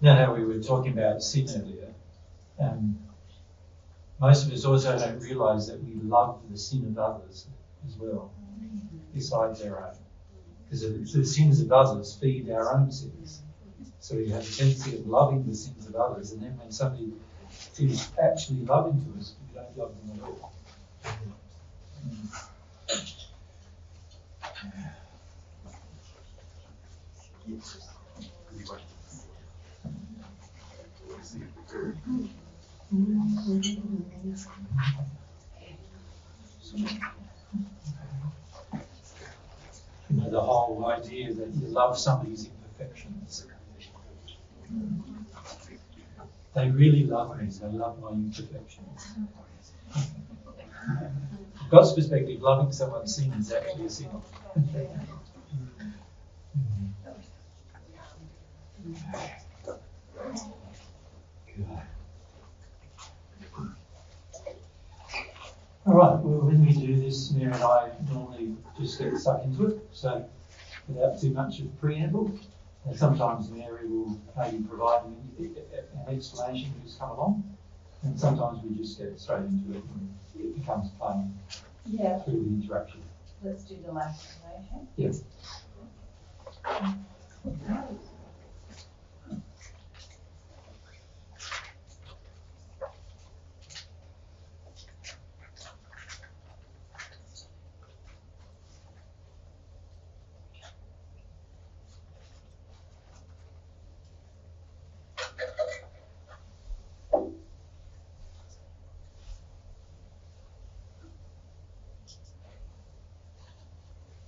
know how we were talking about sin earlier. Most of us also don't realise that we love the sin of others as well, besides our own. Because the sins of others feed our own sins. So we have a tendency of loving the sins of others, and then when somebody is actually loving to us, we don't love them at all. You know, the whole idea that you love somebody's imperfections. They really love me, they love my imperfections. From God's perspective, loving someone's sin is actually a sin. All right, well, when we do this, Mary and I normally just get stuck into it, so without too much of preamble. And sometimes Mary will maybe provide an explanation who's come along, and sometimes we just get straight into it and it becomes fun through the interaction. Let's do the last explanation. Yes.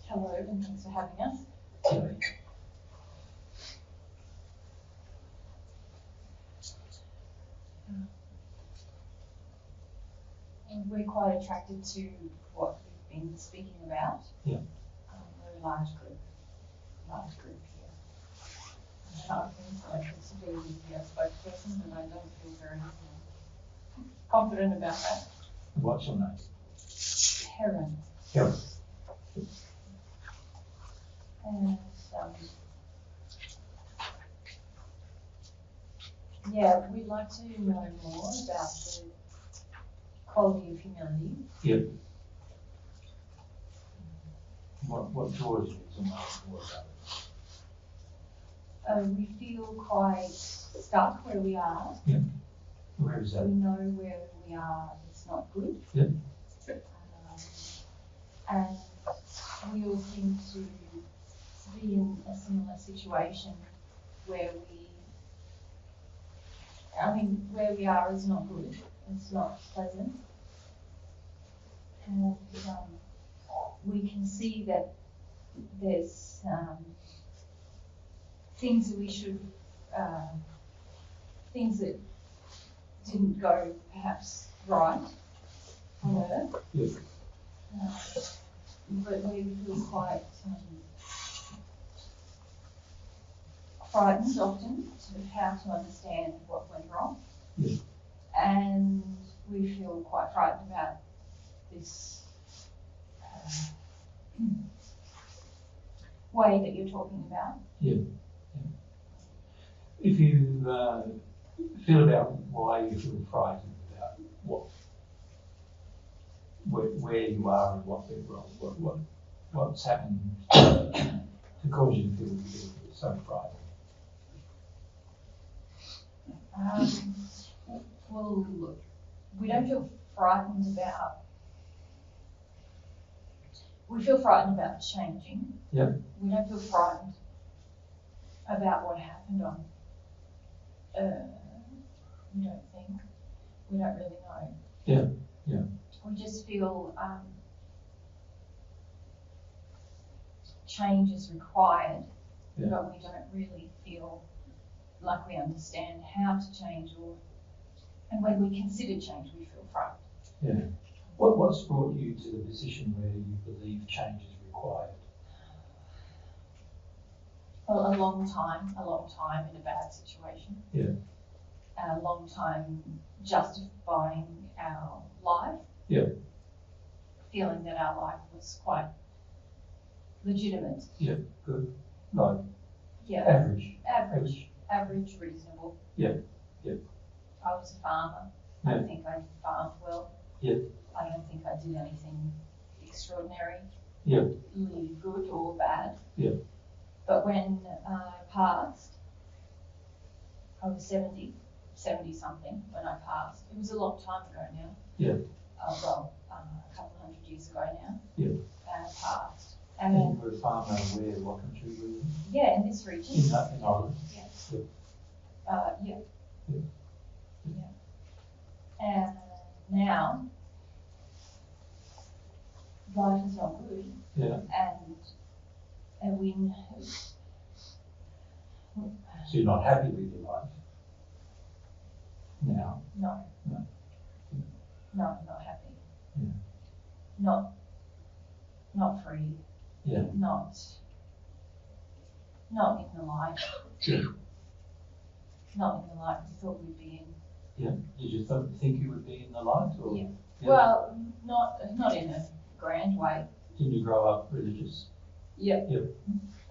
Hello, and thanks for having us. Sorry. And we're quite attracted to what we've been speaking about. Yeah. We're a large group here. I've been selected to be the spokesperson, but I don't feel very confident about that. What's your name? Heron. Heron. And we'd like to know more about the quality of humility. Yep. What draws you to know more about it? We feel quite stuck where we are. Yeah. Where is that? We know where we are, it's not good. Yeah. And we all seem to be in a similar situation where where we are is not good, it's not pleasant. And we can see that there's things that we should, things that didn't go perhaps right on Earth. Yes. But we feel quite frightened often to how to understand what went wrong. Yes. And we feel quite frightened about this way that you're talking about. Yeah. If you feel about why you feel frightened about where you are and what went wrong, what's happened to cause you to feel so frightened. Well, we don't feel frightened about. We feel frightened about changing. Yeah. We don't feel frightened about what happened on Earth. We don't think. We don't really know. Yeah. Yeah. We just feel change is required, but we don't really feel like we understand how to change, and when we consider change, we feel frightened. Yeah. What's brought you to the position where you believe change is required? Well, a long time in a bad situation. Yeah. And a long time justifying our life. Yeah. Feeling that our life was quite legitimate. Yeah, good. Like Yeah. average. average, reasonable. Yeah. I was a farmer. I Yeah. don't think I farmed well. Yeah. I don't think I did anything extraordinary. Yeah. Really good or bad. Yeah. But when I passed, I was 70 something when I passed. It was a long time ago now. Yeah. A couple of 100 years ago now. Yeah. And I passed. And And you were a farmer where, what country were you in? yeah, in this region. In Ireland? Yeah. Yeah. Yeah. Yeah. Yeah. And now, life is not good. Yeah. And we, So you're not happy with your life now? no. No. No, not happy. Yeah. Not free. Yeah. Not in the life. Yeah. Not in the life we thought we'd be in. Yeah. Did you think you would be in the light? Or? Yeah. Yeah. Well, not in a grand way. Didn't you grow up religious? Yep. Yep.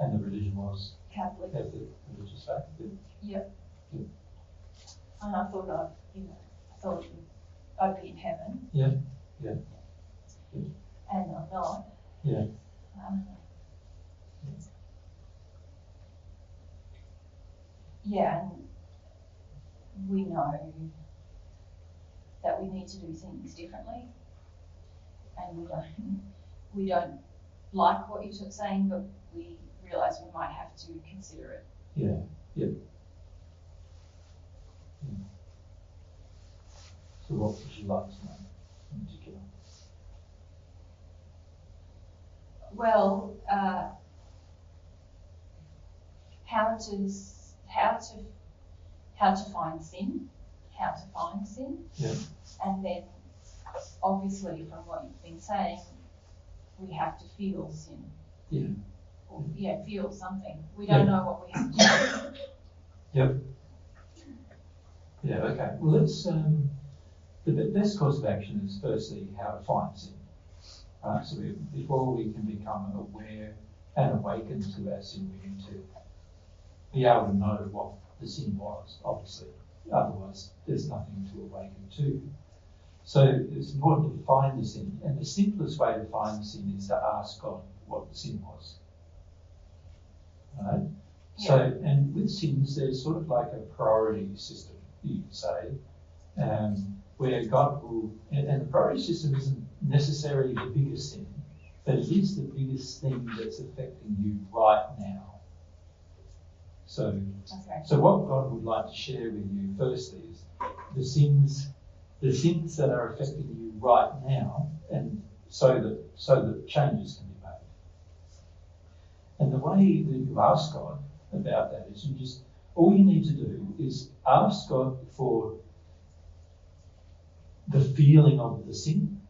And the religion was Catholic. Catholic religious faith? Yep. Yep. And I thought I'd be in heaven. Yeah. Yeah. And I'm not. Yeah. Yeah, and we know that we need to do things differently, and we don't like what you're saying, but we realise we might have to consider it. Yeah. Yeah. So what would you like to know in particular? Well, how to find sin, Yeah. and then obviously from what you've been saying, we have to feel sin. Yeah. Or, feel something. We don't know what we have to do. Yep. Yeah, okay. Well, let's, the best course of action is firstly how to find sin. So before we can become aware and awaken to our sin, we need to be able to know what the sin was, obviously. Otherwise, there's nothing to awaken to. So it's important to find the sin, and the simplest way to find the sin is to ask God what the sin was. Right? Yeah. So, and with sins, there's sort of like a priority system, you could say, where God will, and the priority system isn't necessarily the biggest thing, but it is the biggest thing that's affecting you right now. So, Okay. so what God would like to share with you firstly is the sins that are affecting you right now, and so that changes can be made. And the way that you ask God about that is all you need to do is ask God for the feeling of the sin.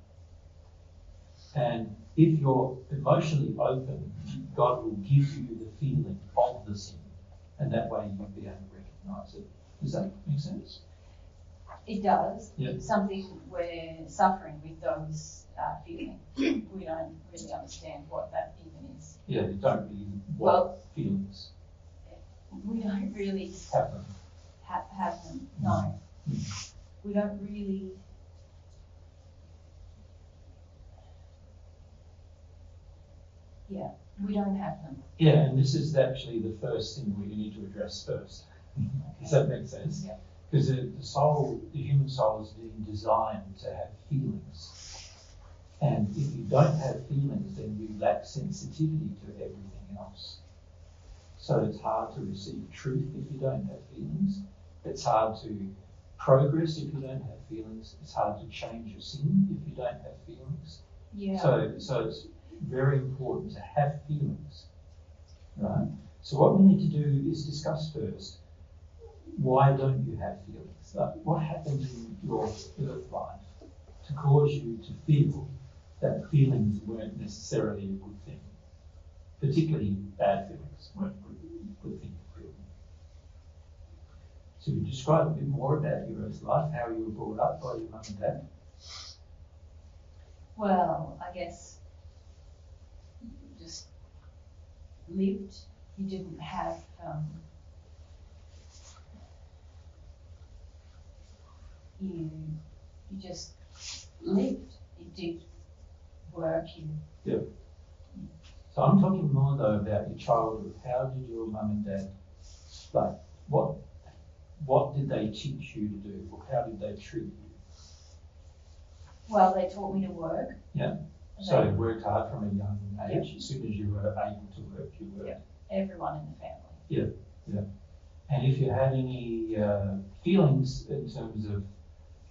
And if you're emotionally open, God will give you the feeling of the sin. And that way you'll be able to recognise it. Does that make sense? It does. Yeah. It's something we're suffering with those feelings. We don't really understand what that even is. Yeah, you don't really want feelings. We don't really Have them. have them. No. We don't really. Yeah, we don't have them. Yeah, and this is actually the first thing we need to address first. Does that make sense? Yeah. Because the human soul is being designed to have feelings. And if you don't have feelings, then you lack sensitivity to everything else. So it's hard to receive truth if you don't have feelings. It's hard to progress if you don't have feelings. It's hard to change your sin if you don't have feelings. Yeah. So it's very important to have feelings, right? So what we need to do is discuss first, why don't you have feelings? Like, what happened in your earth life to cause you to feel that feelings weren't necessarily a good thing? Particularly bad feelings weren't a good thing to feel. So you describe a bit more about your earth life, how you were brought up by your mum and dad. Well, I guess you just lived. You didn't have you just lived. You did work. So I'm talking more though about your childhood. How did your mum and dad, like, what did they teach you to do? Or how did they treat you? Well, they taught me to work. Yeah. So you worked hard from a young age. As soon as you were able to work, you worked. Yeah. Everyone in the family. Yeah. And if you had any feelings in terms of,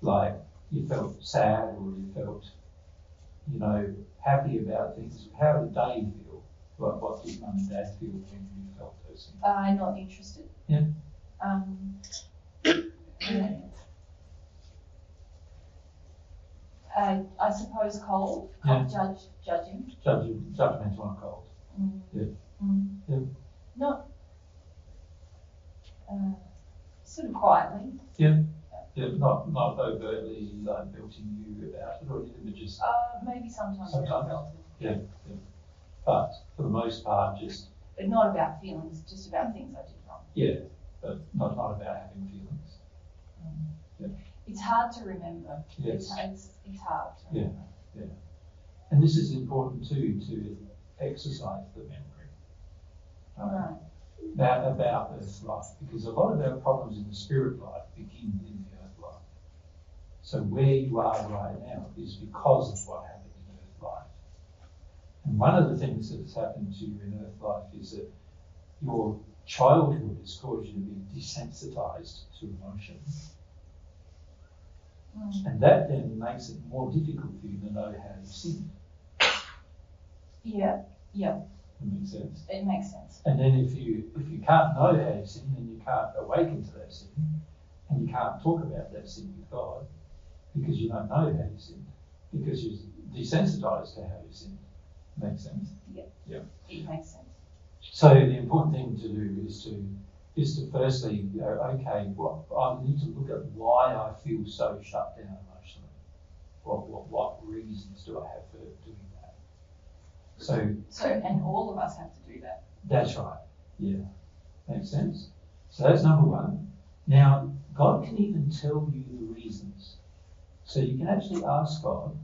like, you felt sad or you felt, happy about things, how did they feel? What did mum and dad feel when you felt those things? Not interested. Yeah. I suppose cold. Yeah. Judging. Judgmental and cold. Yeah. Yeah. Not sort of quietly. Yeah. Yeah, not overtly like belting you about it or anything, but just maybe sometimes. Yeah. But for the most part, just. But not about feelings, just about things I did wrong. Yeah, but not about having feelings. Yeah. It's hard to remember. Yes. It's hard to remember. Yeah. And this is important too, to exercise the memory. Right. About earth life, because a lot of our problems in the spirit life begin in the earth life. So where you are right now is because of what happened in earth life. And one of the things that has happened to you in earth life is that your childhood has caused you to be desensitized to emotion. And that then makes it more difficult for you to know how to sin. Yeah. That makes sense. It makes sense. And then if you can't know how to sin, then you can't awaken to that sin, and you can't talk about that sin with God because you don't know how to sin, because you're desensitized to how you sin. Makes sense? Yeah. It makes sense. So the important thing to do is to firstly go, okay, I need to look at why I feel so shut down emotionally. What reasons do I have for doing that? So, and all of us have to do that. That's right. Yeah. Makes sense? So that's number one. Now, God can even tell you the reasons. So you can actually ask God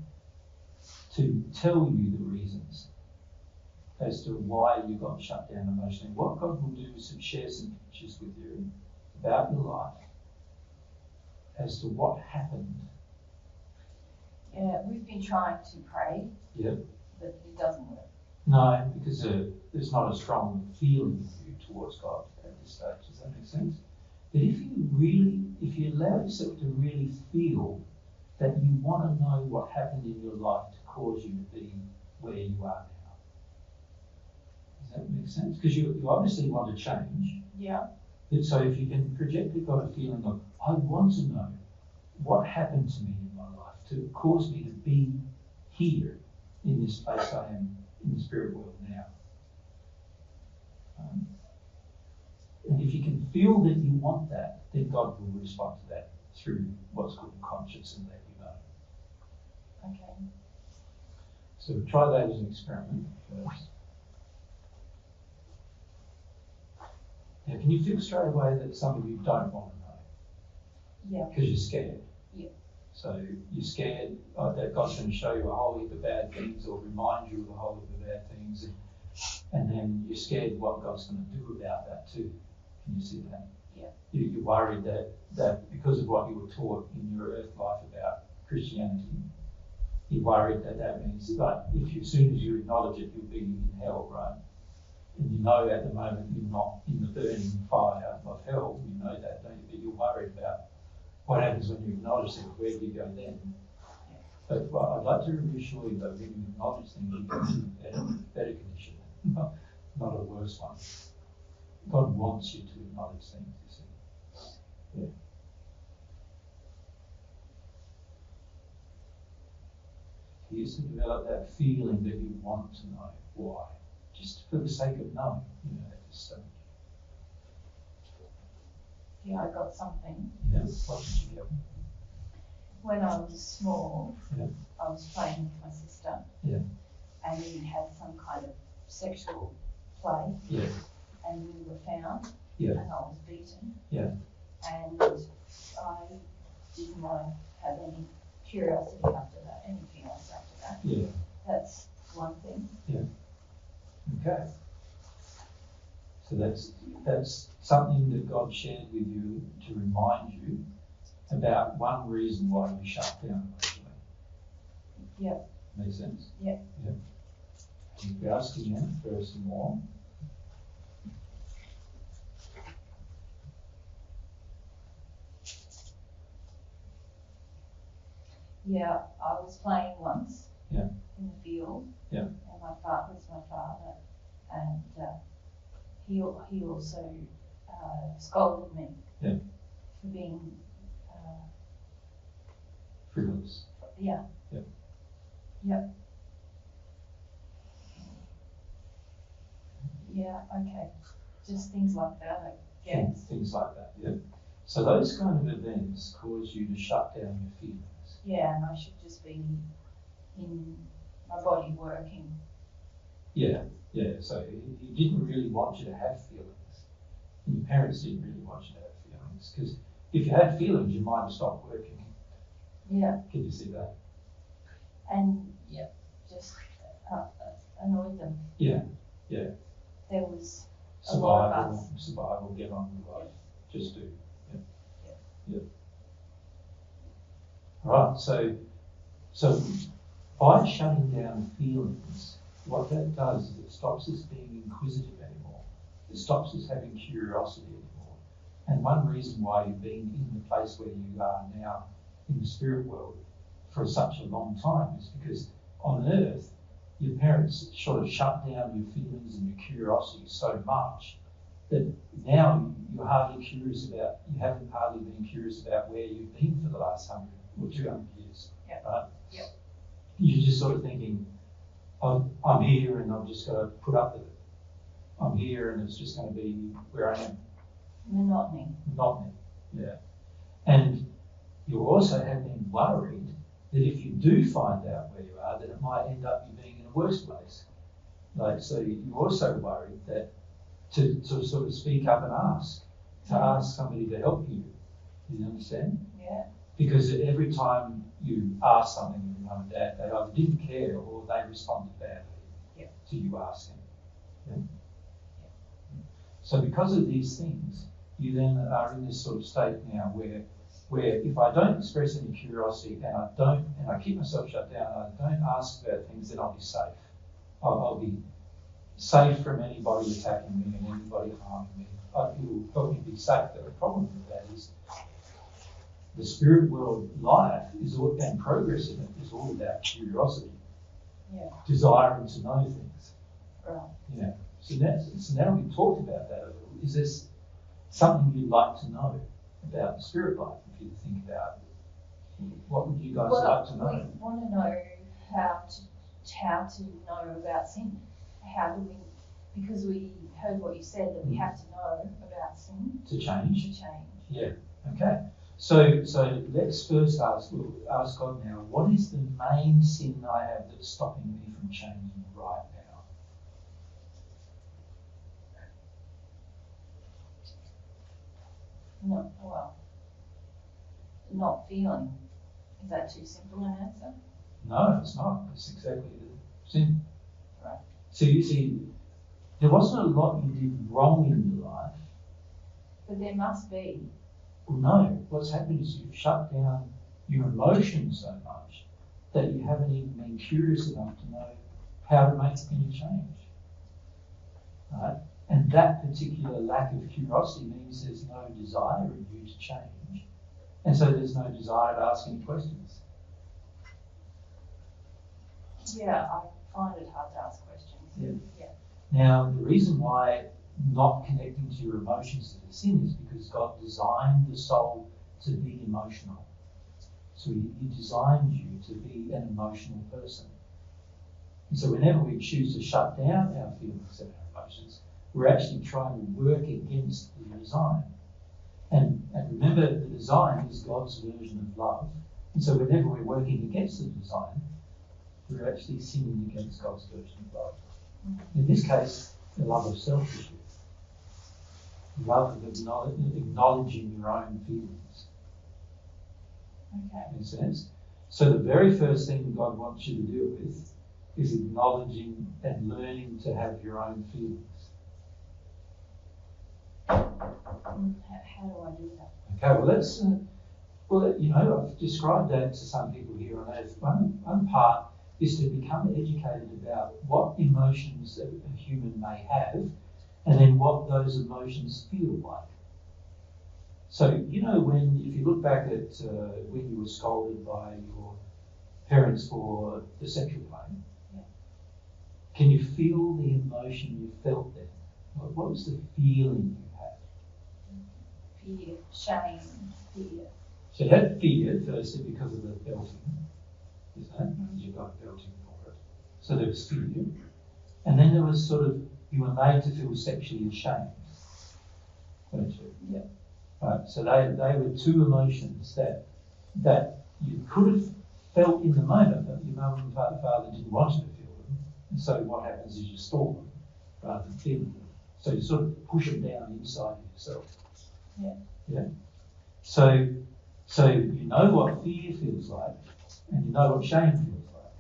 to tell you the reasons as to why you got shut down emotionally. What God will do is share some pictures with you about your life as to what happened. Yeah, we've been trying to pray. Yeah. But it doesn't work. No, because there's not a strong feeling for you towards God at this stage. Does that make sense? But if you allow yourself to really feel that you want to know what happened in your life to cause you to be where you are now. Does that make sense? Because you obviously want to change. Yeah. So if you can project a kind of feeling of, I want to know what happened to me in my life to cause me to be here in this place I am in the spirit world now. And if you can feel that you want that, then God will respond to that through what's called conscience and let you know. Okay. So try that as an experiment first. Now, can you feel straight away that some of you don't want to know? Yeah. Because you're scared. Yeah. So you're scared that God's going to show you a whole heap of bad things or remind you of a whole heap of bad things. And then you're scared what God's going to do about that too. Can you see that? Yeah. You're worried that because of what you were taught in your earth life about Christianity, you're worried that means that as soon as you acknowledge it, you'll be in hell, right? And you know at the moment you're not in the burning fire of hell. You know that, don't you? But you're worried about what happens when you acknowledge things. Where do you go then? But I'd like to reassure you that when you acknowledge things, you go into a better condition, not a worse one. God wants you to acknowledge things, you see. Yeah. He used to develop that feeling that you want to know why, just for the sake of knowing, at this stage. Yeah, I got something. Yeah, what did you get? When I was small, Yeah. I was playing with my sister. Yeah. And we had some kind of sexual play. Yeah. And we were found. Yeah. And I was beaten. Yeah. And I didn't want to have any curiosity after that, anything else after that. Yeah. That's one thing. Yeah. Okay. So that's something that God shared with you to remind you about one reason why you shut down emotionally. Yeah. Makes sense? Yeah. Yeah. Keep asking him for some more. Yeah, I was playing once. Yeah. In the field. Yeah. And my father was my father, and he also scolded me. Yeah. For being frivolous. Yeah. Yeah. Yep. Yeah. Okay. Just things like that, I guess. Things like that. Yeah. So those kind of events cause you to shut down your feelings. Yeah, and I should just be in my body working. Yeah, yeah. So he didn't really want you to have feelings. And your parents didn't really want you to have feelings, because if you had feelings, you might have stopped working. Yeah. Can you see that? And yeah, just annoyed them. Yeah, yeah. There was survival, get on with life. Yeah. Just do. Yeah. Yeah. Yeah. All right. So by shutting down feelings, what that does is it stops us being inquisitive anymore. It stops us having curiosity anymore. And one reason why you've been in the place where you are now in the spirit world for such a long time is because on earth, your parents sort of shut down your feelings and your curiosity so much that now you haven't hardly been curious about where you've been for the last 100 or 200 years. Yep. Right? Yep. You're just sort of thinking, I'm here and I've just got to put up with it. I'm here and it's just going to be where I am. Monotony. Yeah. And you also have been worried that if you do find out where you are, that it might end up you being in a worse place. So you're also worried that to sort of speak up and ask somebody to help you. Do you understand? Yeah. Because every time you ask something of your mum and dad, they either didn't care or they responded badly to you asking. Yeah? Yeah. So because of these things, you then are in this sort of state now where if I don't express any curiosity and I keep myself shut down, I don't ask about things, then I'll be safe. I'll be safe from anybody attacking me and anybody harming me. It will help me be safe. But the problem with that is the spirit world life and progress in it is all about curiosity. Yeah. Desiring to know things. Right. Yeah. So now we've talked about that a little. Is this something you'd like to know about the spirit life? If you think about it, what would you guys like to know? We want to know how to know about sin. How do we? Because we heard what you said that we have to know about sin to change. Yeah. Okay. So let's first ask God now, what is the main sin I have that's stopping me from changing right now? Not feeling. Is that too simple an answer? No, it's not. It's exactly the sin. Right. So you see, there wasn't a lot you did wrong in your life. But there must be. Well, no. What's happened is you've shut down your emotions so much that you haven't even been curious enough to know how to make any change. Right? And that particular lack of curiosity means there's no desire in you to change. And so there's no desire to ask any questions. Yeah, I find it hard to ask questions. Yeah. Now, the reason why not connecting to your emotions to the sin is because God designed the soul to be emotional. So he designed you to be an emotional person. And so whenever we choose to shut down our feelings and our emotions, we're actually trying to work against the design. And remember, the design is God's version of love. And so whenever we're working against the design, we're actually sinning against God's version of love. In this case, the love of self-issue. The love of acknowledging your own feelings. Okay. Makes sense? So the very first thing God wants you to deal with is acknowledging and learning to have your own feelings. How do I do that? Okay, well let's, I've described that to some people here on earth. One part is to become educated about what emotions a human may have and then what those emotions feel like. So, if you look back at when you were scolded by your parents for the sexual pain, yeah. Can you feel the emotion you felt then? What was the feeling you had? Fear, shame, fear. So you had fear, firstly, because of the belting, isn't it? Mm-hmm. You got belting for it. So there was fear. And then there was you were made to feel sexually ashamed, weren't you? Yeah. Right, so they were two emotions that you could have felt in the moment, but your mum and father didn't want you to feel them. And so what happens is you store them rather than feeling them. So you sort of push them down inside of yourself. Yeah. Yeah. So you know what fear feels like, and you know what shame feels like.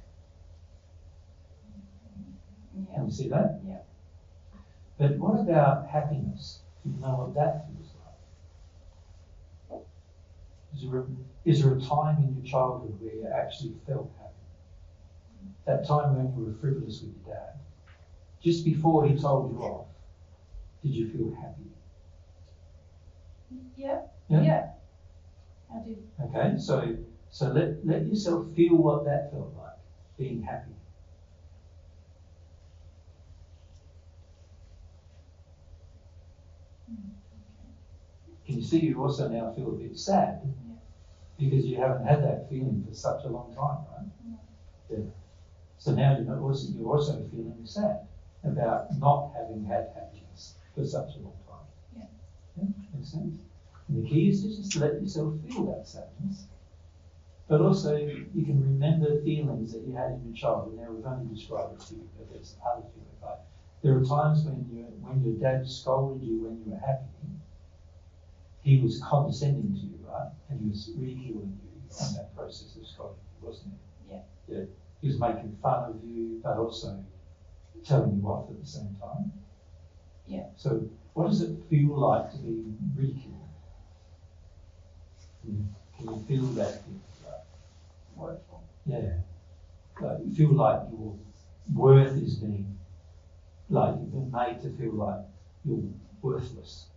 Yeah. Can you see that? Yeah. But what about happiness? Do you know what that feels like? Is there a time in your childhood where you actually felt happy? That time when you were frivolous with your dad, just before he told you off, did you feel happy? Yeah. Yeah. Yeah. I did. Okay, so let yourself feel what that felt like, being happy. Can you see you also now feel a bit sad? Yeah. Because you haven't had that feeling for such a long time, right? Yeah. So now you're also feeling sad about not having had happiness for such a long time. Yeah. Yeah, makes sense. And the key is to just let yourself feel that sadness. But also, you can remember feelings that you had in your childhood. Now, we've only described a few, but there's other feelings. Like there are times when your dad scolded you when you were happy. He was condescending to you, right? And he was ridiculing you in that process of scolding you, wasn't he? Yeah. Yeah. He was making fun of you, but also telling you off at the same time. Yeah. So, what does it feel like to be ridiculed? Can you feel that? Wonderful. Yeah. Like you feel like your worth is being, like you've been made to feel like you're worthless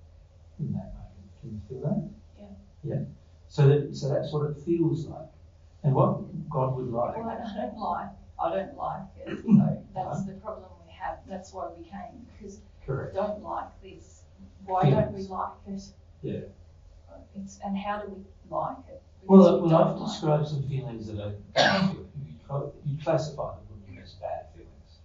in that moment. Can you feel that? Yeah. Yeah. So that's what it feels like. And what God would like. Well, I don't like it. So that's the problem we have. That's why we came, because Correct. we don't like this. Why don't we like it? Yeah. And how do we like it? Well, I've described some feelings that are bad feelings. You classify them as bad feelings.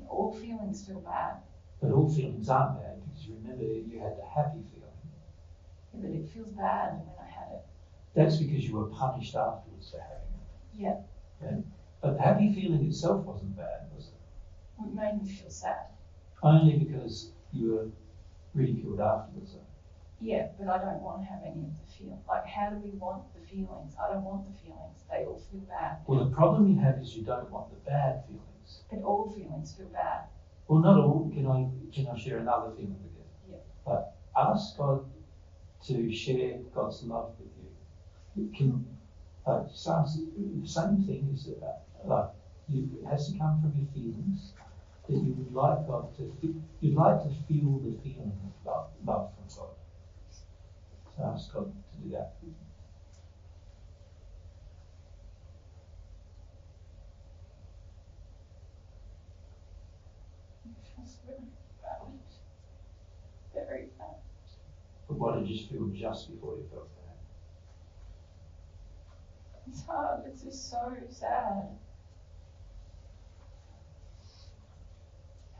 All feelings feel bad. But all feelings aren't bad, because remember you had the happy feeling. Yeah, but it feels bad when I had it. That's because you were punished afterwards for having it. Yeah. Okay? But the happy feeling itself wasn't bad, was it? It made me feel sad. Only because you were ridiculed afterwards. Yeah, but I don't want to have any of the feelings. Like, how do we want the feelings? I don't want the feelings. They all feel bad. Well, the problem you have is you don't want the bad feelings. But all feelings feel bad. Well, not all. Can I share another feeling with you? Yeah. But ask God to share God's love with you. It can, just ask, the same thing is that, it has to come from your feelings. That you would like God to, you'd like to feel the feeling of love from God. So ask God to do that. It feels really bad. Very bad. But what did you feel just before you felt that? It's hard. It's just so sad.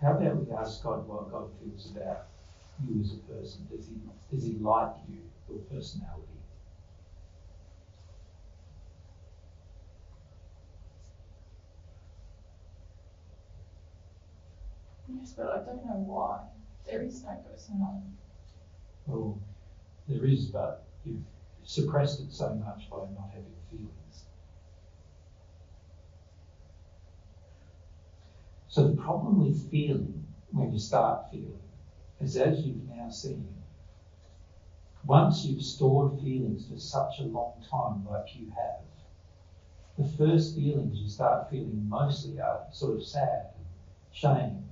How about we ask God what God feels about you as a person? Does he like you, your personality? Yes, but I don't know why. There is no personality. Well, there is, but suppressed it so much by not having feelings. So the problem with feeling, when you start feeling, is, as you've now seen, once you've stored feelings for such a long time like you have, the first feelings you start feeling mostly are sort of sad, shame,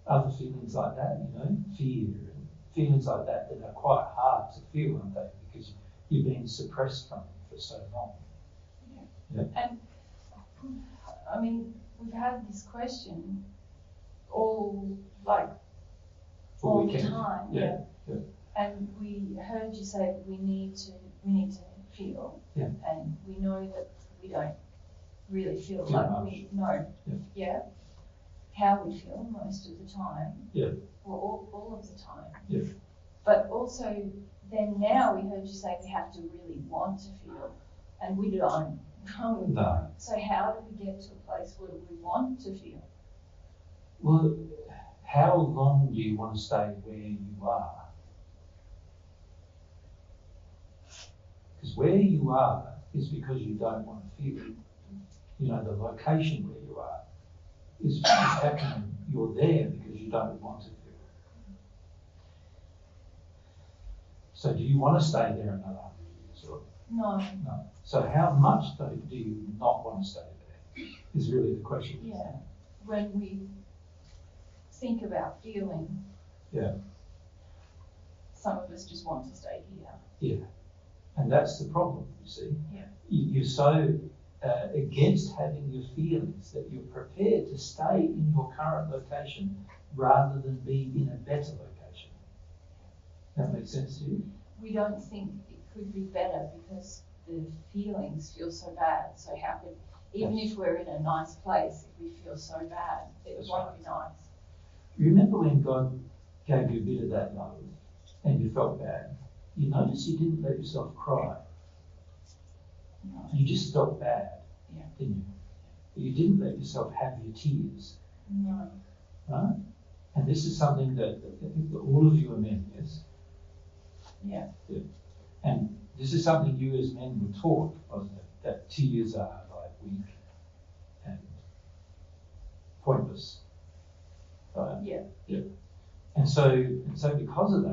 other feelings like that, you know, fear, and feelings like that that are quite hard to feel, aren't they? Because you've been suppressed from them for so long. Yeah. And I mean, we've had this question all the time. Yeah. And we heard you say that we need to feel, and we know that we don't really feel like much. We know, how we feel most of the time, or all of the time. But also, then now we heard you say we have to really want to feel, and we don't. No. So how do we get to a place where we want to feel? Well, how long do you want to stay where you are? Because where you are is because you don't want to feel. You know, the location where you are is happening. You're there because you don't want to feel. So do you want to stay there another 100 years? Or? No. So how much though do you not want to stay there is really the question. Yeah. When we think about feeling, some of us just want to stay here. Yeah. And that's the problem, you see. Yeah. You're so against having your feelings that you're prepared to stay in your current location rather than be in a better location. That makes sense to you? We don't think it could be better because the feelings feel so bad. So how could, even if we're in a nice place, if we feel so bad, it won't be nice. Remember when God gave you a bit of that love and you felt bad? You notice you didn't let yourself cry. No. You just felt bad, didn't you? But you didn't let yourself have your tears. No. Right? And this is something that all of you are men, yes? Yeah. And this is something you as men were taught, wasn't it? That tears are like weak and pointless. Right? Yeah. And so because of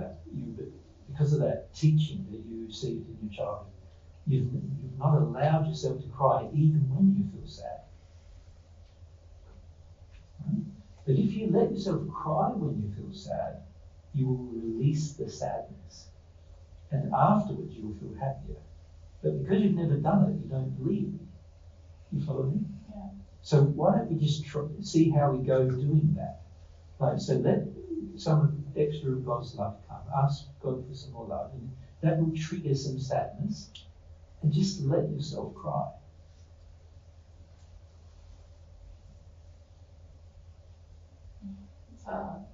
that teaching that you received in your childhood, you've not allowed yourself to cry even when you feel sad. Right? But if you let yourself cry when you feel sad, you will release the sadness. And afterwards you will feel happier. But because you've never done it, you don't believe me. You follow me? Yeah. So why don't we just see how we go doing that? Like, so let some extra of God's love come. Ask God for some more love. And that will trigger some sadness. And just let yourself cry. It's hard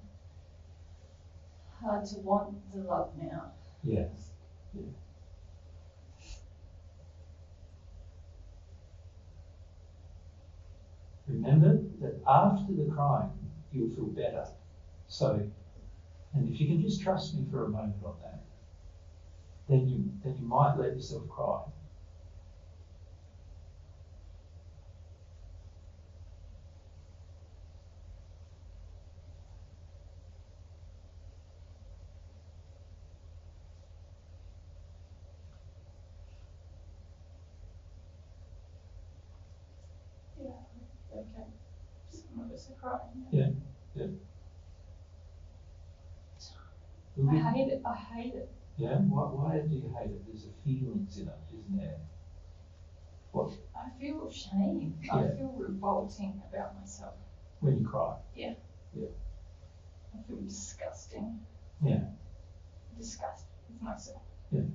to want the love now. Yes. Yeah. Remember that after the crying, you'll feel better. So, and if you can just trust me for a moment on that, then you might let yourself cry. Yeah, okay. Some of us are crying. Yeah. I hate it. Yeah? Why do you hate it? There's a feelings in it, isn't there? What? I feel shame. Yeah. I feel revolting about myself. When you cry? Yeah. I feel disgusting. Yeah. Disgusted with myself. Yeah.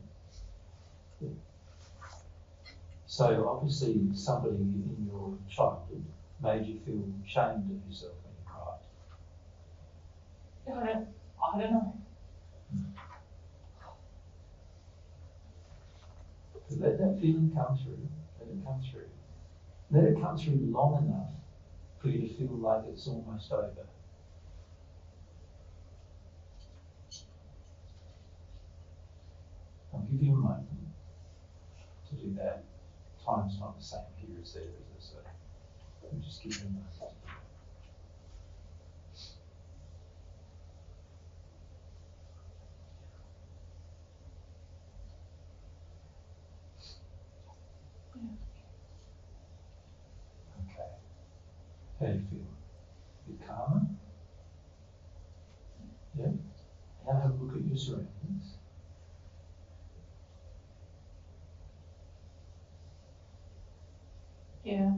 So obviously somebody in your childhood made you feel ashamed of yourself when you cried. I don't know. Let that feeling come through. Let it come through. Let it come through long enough for you to feel like it's almost over. I'll give you a moment. do that. Time's not the same here as there, is it? So we'll just give them that. Okay. How do you feel? A bit calmer? Yeah? Now have a look at your surroundings. Yeah.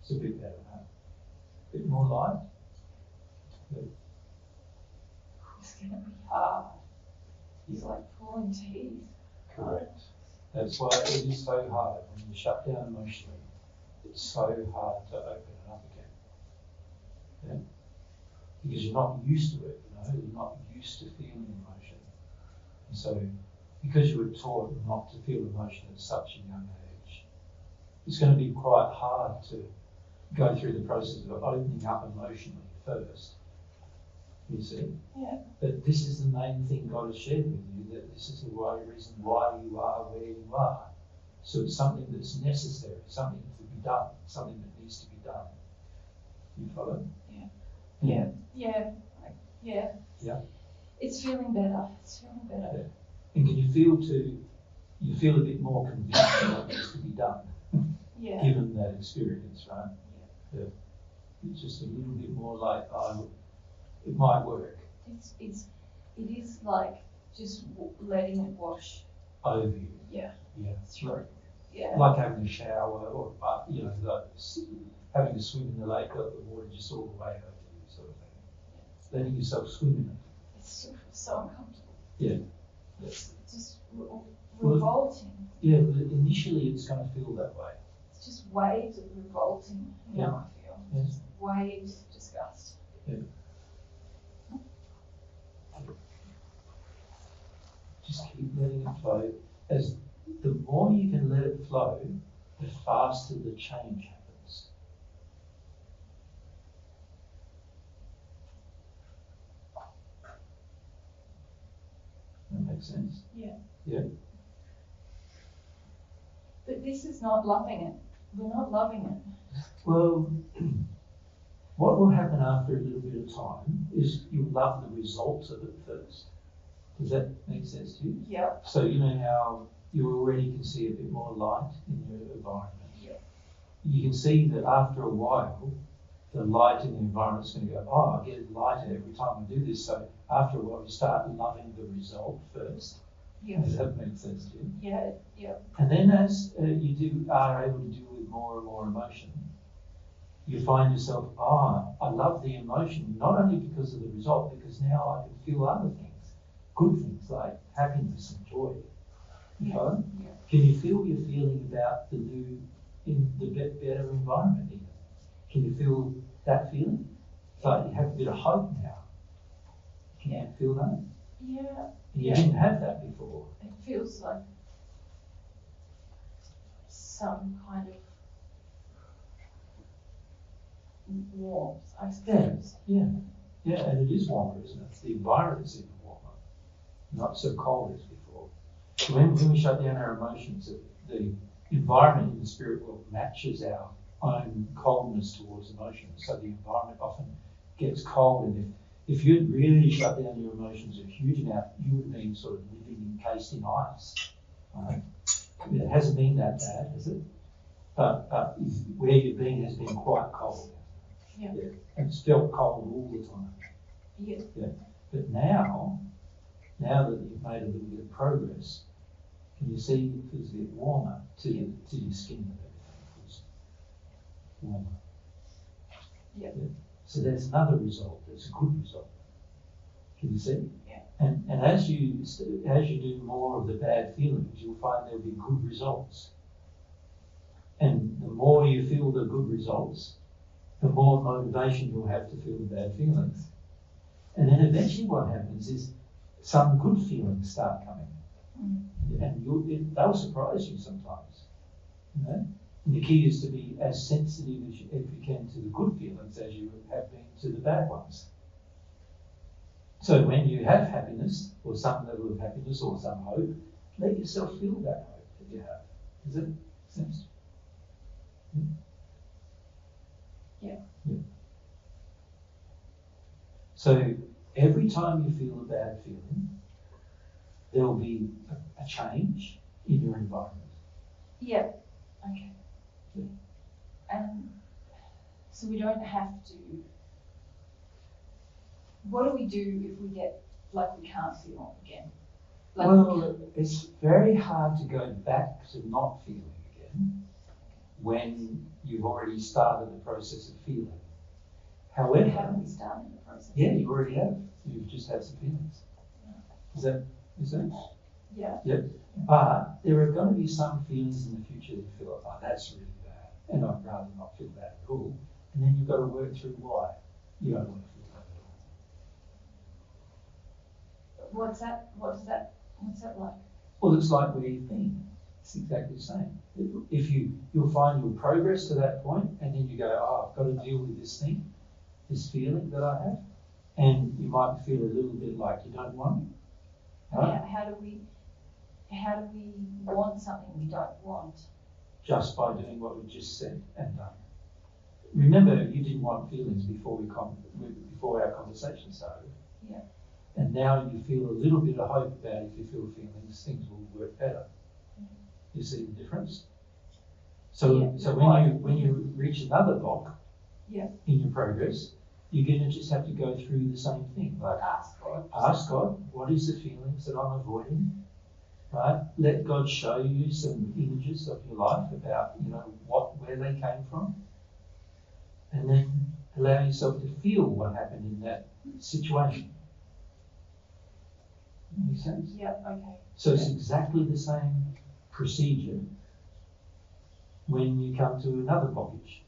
It's a bit better now. A bit more light. Good. It's going to be hard. It's like pulling teeth. Correct. That's why it is so hard when you shut down emotionally. It's so hard to open it up again. Yeah? Because you're not used to it, you're not used to feeling emotion. And so, because you were taught not to feel emotion at such a young age, it's going to be quite hard to go through the process of opening up emotionally first. You see? Yeah. But this is the main thing God has shared with you, that this is the reason why you are where you are. So it's something that's necessary, something to be done, something that needs to be done. You follow? Yeah. Yeah. Yeah. Yeah. Yeah. It's feeling better. It's feeling better. Yeah. And can you feel a bit more convinced that what needs to be done? Yeah. Given that experience, right? Yeah. It's just a little bit more like, it might work. It is like just letting it wash over you. Yeah. Yeah. Through. Yeah. Like having a shower or, having a swim in the lake, the water just all the way over you, sort of thing. Letting yourself swim in it. It's so uncomfortable. Yeah. It's just revolting. Yeah, but initially it's going to feel that way. It's just waves of revolting, I feel. Yeah. Just waves of disgust. Yeah. Just keep letting it flow. As the more you can let it flow, the faster the change happens. That makes sense? Yeah. Yeah. But this is not loving it. We're not loving it. Well, what will happen after a little bit of time is you'll love the results of it first. Does that make sense to you? Yeah. So you know how you already can see a bit more light in your environment. Yeah. You can see that after a while, the light in the environment is going to go, I get lighter every time I do this. So after a while, you start loving the result first. Yeah. Does that make sense to you? Yeah. Yeah. And then as you are able to deal with more and more emotion, you find yourself, I love the emotion, not only because of the result, because now I can feel other things, good things like happiness and joy. Yeah. Okay? Yeah. Can you feel your feeling about the new, in the better environment even? Can you feel that feeling? It's like you have a bit of hope now. Can you feel that? Yeah. You didn't have that before. It feels like some kind of warmth, I suppose. Yeah, and it is warmer, isn't it? The environment is even warmer, not so cold as before. So when we shut down our emotions, the environment in the spirit world matches our own coldness towards emotions. So the environment often gets cold, and if you'd really shut down your emotions a huge amount, you would have been sort of living encased in ice. Right? It hasn't been that bad, has it? But where you've been has been quite cold. Yeah. And it's felt cold all the time. Yeah. But now that you've made a little bit of progress, can you see it feels a bit warmer to your skin and everything? It feels warmer. Yeah. So that's another result. That's a good result. Can you see? Yeah. And as you do more of the bad feelings, you'll find there'll be good results. And the more you feel the good results, the more motivation you'll have to feel the bad feelings. And then eventually what happens is some good feelings start coming. And they'll surprise you sometimes. You know? And the key is to be as sensitive as you can to the good feelings as you have been to the bad ones. So when you have happiness, or some level of happiness, or some hope, let yourself feel that hope that you have. Does it make sense? Yeah. Yeah. So every time you feel a bad feeling, there will be a change in your environment. Yeah. Okay. Yeah. And so we don't have to. What do we do if we get like we can't feel again? Like Well, it's very hard to go back to not feeling again when you've already started the process of feeling. However, haven't we started the process? yeah, you already have. You've just had some feelings. Is that? Yeah. Yep. But there are going to be some feelings in the future that you feel like, oh, that's really bad, and I'd rather not feel that at all. And then you've got to work through why you don't want to feel that at all. What's that like? Well, it's like where you've been. It's exactly the same. If you'll find your progress to that point, and then you go, oh, I've got to deal with this thing, this feeling that I have, and you might feel a little bit like you don't want it. Right? How do we want something we don't want? Just by doing what we just said and done. Remember, you didn't want feelings before our conversation started. Yeah. And now you feel a little bit of hope about if you feel feelings, things will work better. You see the difference? So when you reach another block in your progress, you're going to just have to go through the same thing. Like ask God, what is the feelings that I'm avoiding? Right? Let God show you some images of your life about, where they came from. And then allow yourself to feel what happened in that situation. Make sense? Yeah, okay. So it's exactly the same procedure when you come to another blockage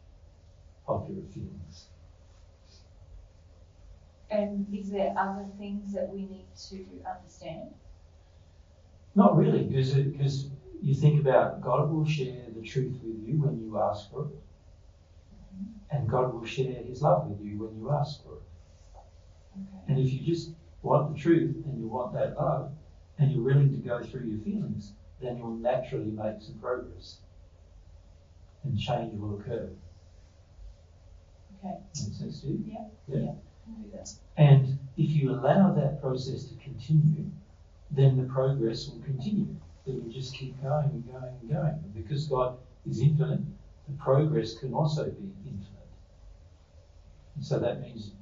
of your feelings. And is there other things that we need to understand? Not really, because you think about God will share the truth with you when you ask for it. And God will share his love with you when you ask for it. Okay. And if you just want the truth and you want that love and you're willing to go through your feelings, then you'll naturally make some progress and change will occur. Okay. Makes sense to you? Yeah. Can do that. And if you allow that process to continue, then the progress will continue. It will just keep going and going and going. And because God is infinite, the progress can also be infinite. And so that means,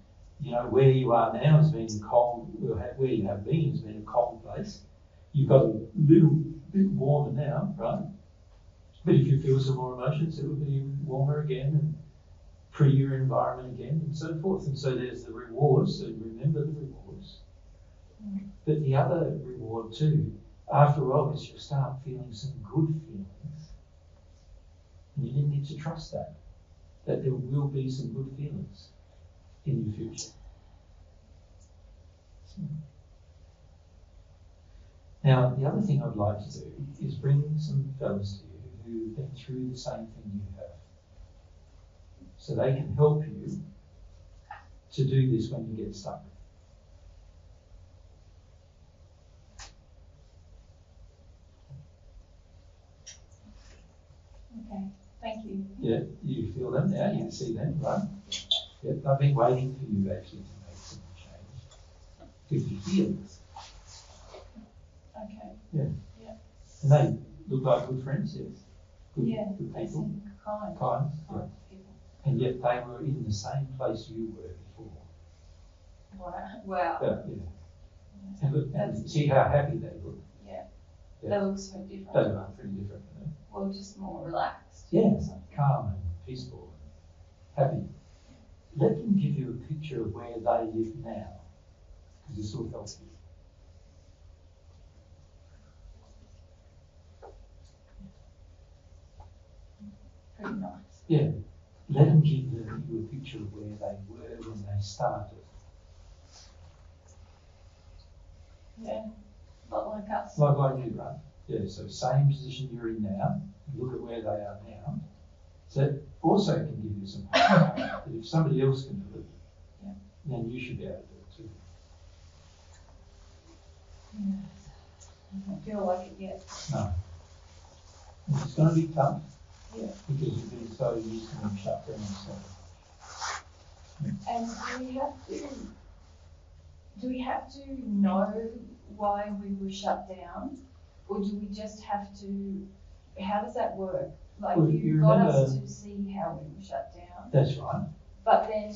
where you are now has been cold, where you have been has been a cold place. You've got a little bit warmer now, right? But if you feel some more emotions, it will be warmer again and prettier environment again and so forth. And so there's the rewards, so remember the rewards. But the other reward too, after a while, is you'll start feeling some good feelings. And you need to trust that there will be some good feelings in your future. Now, the other thing I'd like to do is bring some fellas to you who've been through the same thing you have. So they can help you to do this when you get stuck. Okay, thank you. Yeah, you feel them now, you can see them, right? Yep, I've been waiting for you actually to make some change. Because you feel this. Okay. Yeah. Yeah. And they look like good friends, yes. Good They people. seem kind. Kind, yeah. People. And yet they were in the same place you were before. Wow. Yeah. And look, and see how happy they look. Yeah. Yeah. They look so different. They look pretty different, you know? Well, just more relaxed. Yeah, calm and peaceful and happy. Let them give you a picture of where they live now, because this will help you. Pretty nice. Yeah. Let them give you a picture of where they were when they started. Yeah. Not like us. Like you, right? Yeah, so same position you're in now, look at where they are now. So that also can give you some hope that if somebody else can do it, then you should be able to do it too. I don't feel like it yet. No. And it's going to be tough. Yeah. Because you've been so used to being shut down. So. And do we have to know why we were shut down? Or do we just have to, how does that work? Like Well, you got us to see how we were shut down. That's right. But then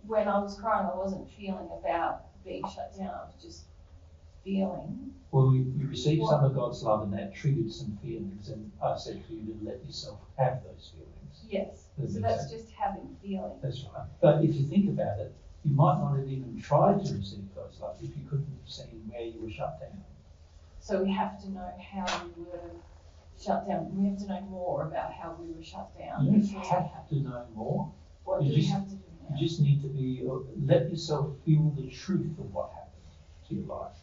when I was crying, I wasn't feeling about being shut down. I was just feeling. Well, you received some of God's love and that triggered some feelings, and I said for you to let yourself have those feelings. Yes, so that's just having feelings. That's right. But if you think about it, you might not have even tried to receive God's love if you couldn't have seen where you were shut down. So we have to know how we were shut down. We have to know more about how we were shut down. You don't have to know more. What do we have to do now? You just need to be, let yourself feel the truth of what happened to your life,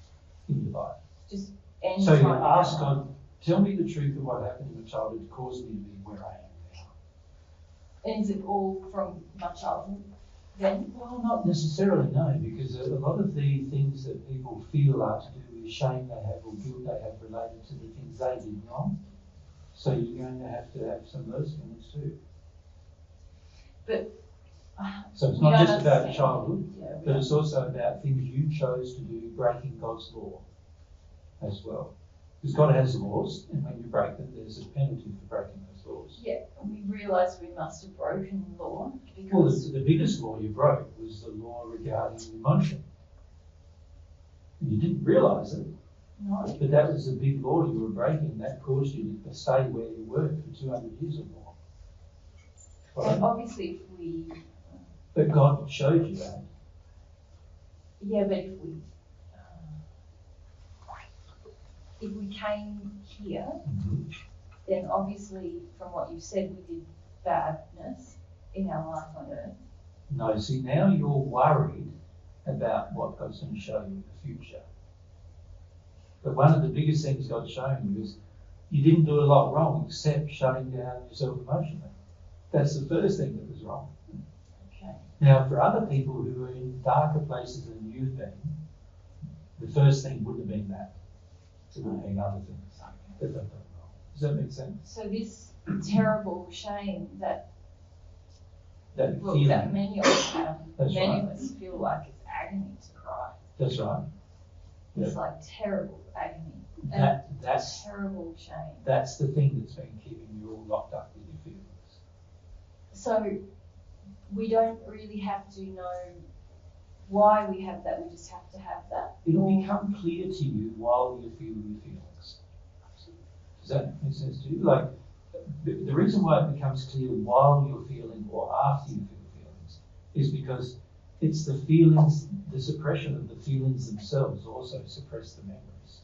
in your life. Just so you ask God, tell me the truth of what happened in my childhood that caused me to be where I am now. And is it all from my childhood then? Well, not necessarily, no, because a lot of the things that people feel are to do with shame they have or guilt they have related to the things they did wrong. So you're going to have some of those feelings too. But so it's not just about childhood, but it's also about things you chose to do, breaking God's law as well. Because God has laws, and when you break them, there's a penalty for breaking those laws. Yeah, and we realised we must have broken the law because... Well, the biggest law you broke was the law regarding emotion. And you didn't realise it. No. But that was a big law you were breaking. That caused you to stay where you were for 200 years or more. Right? And obviously if we... But God showed you that. Yeah, but if we came here, then obviously from what you've said, we did badness in our life on earth. No, see, now you're worried about what God's going to show you in the future. But one of the biggest things God's showing you is you didn't do a lot wrong except shutting down yourself emotionally. That's the first thing that was wrong. Okay. Now, for other people who are in darker places than you've been, the first thing wouldn't have been that. It would have been other things that they've done wrong. Does that make sense? So this terrible shame that many of us have, many of us feel like it's agony to cry. That's right. It's like terrible agony. That's terrible shame. That's the thing that's been keeping you all locked up with your feelings. So we don't really have to know why we have that, we just have to have that. It'll become clear to you while you feel your feelings. Does that make sense to you? Like, the reason why it becomes clear while you're feeling or after you feel feelings is because it's the feelings, the suppression of the feelings themselves also suppress the memories.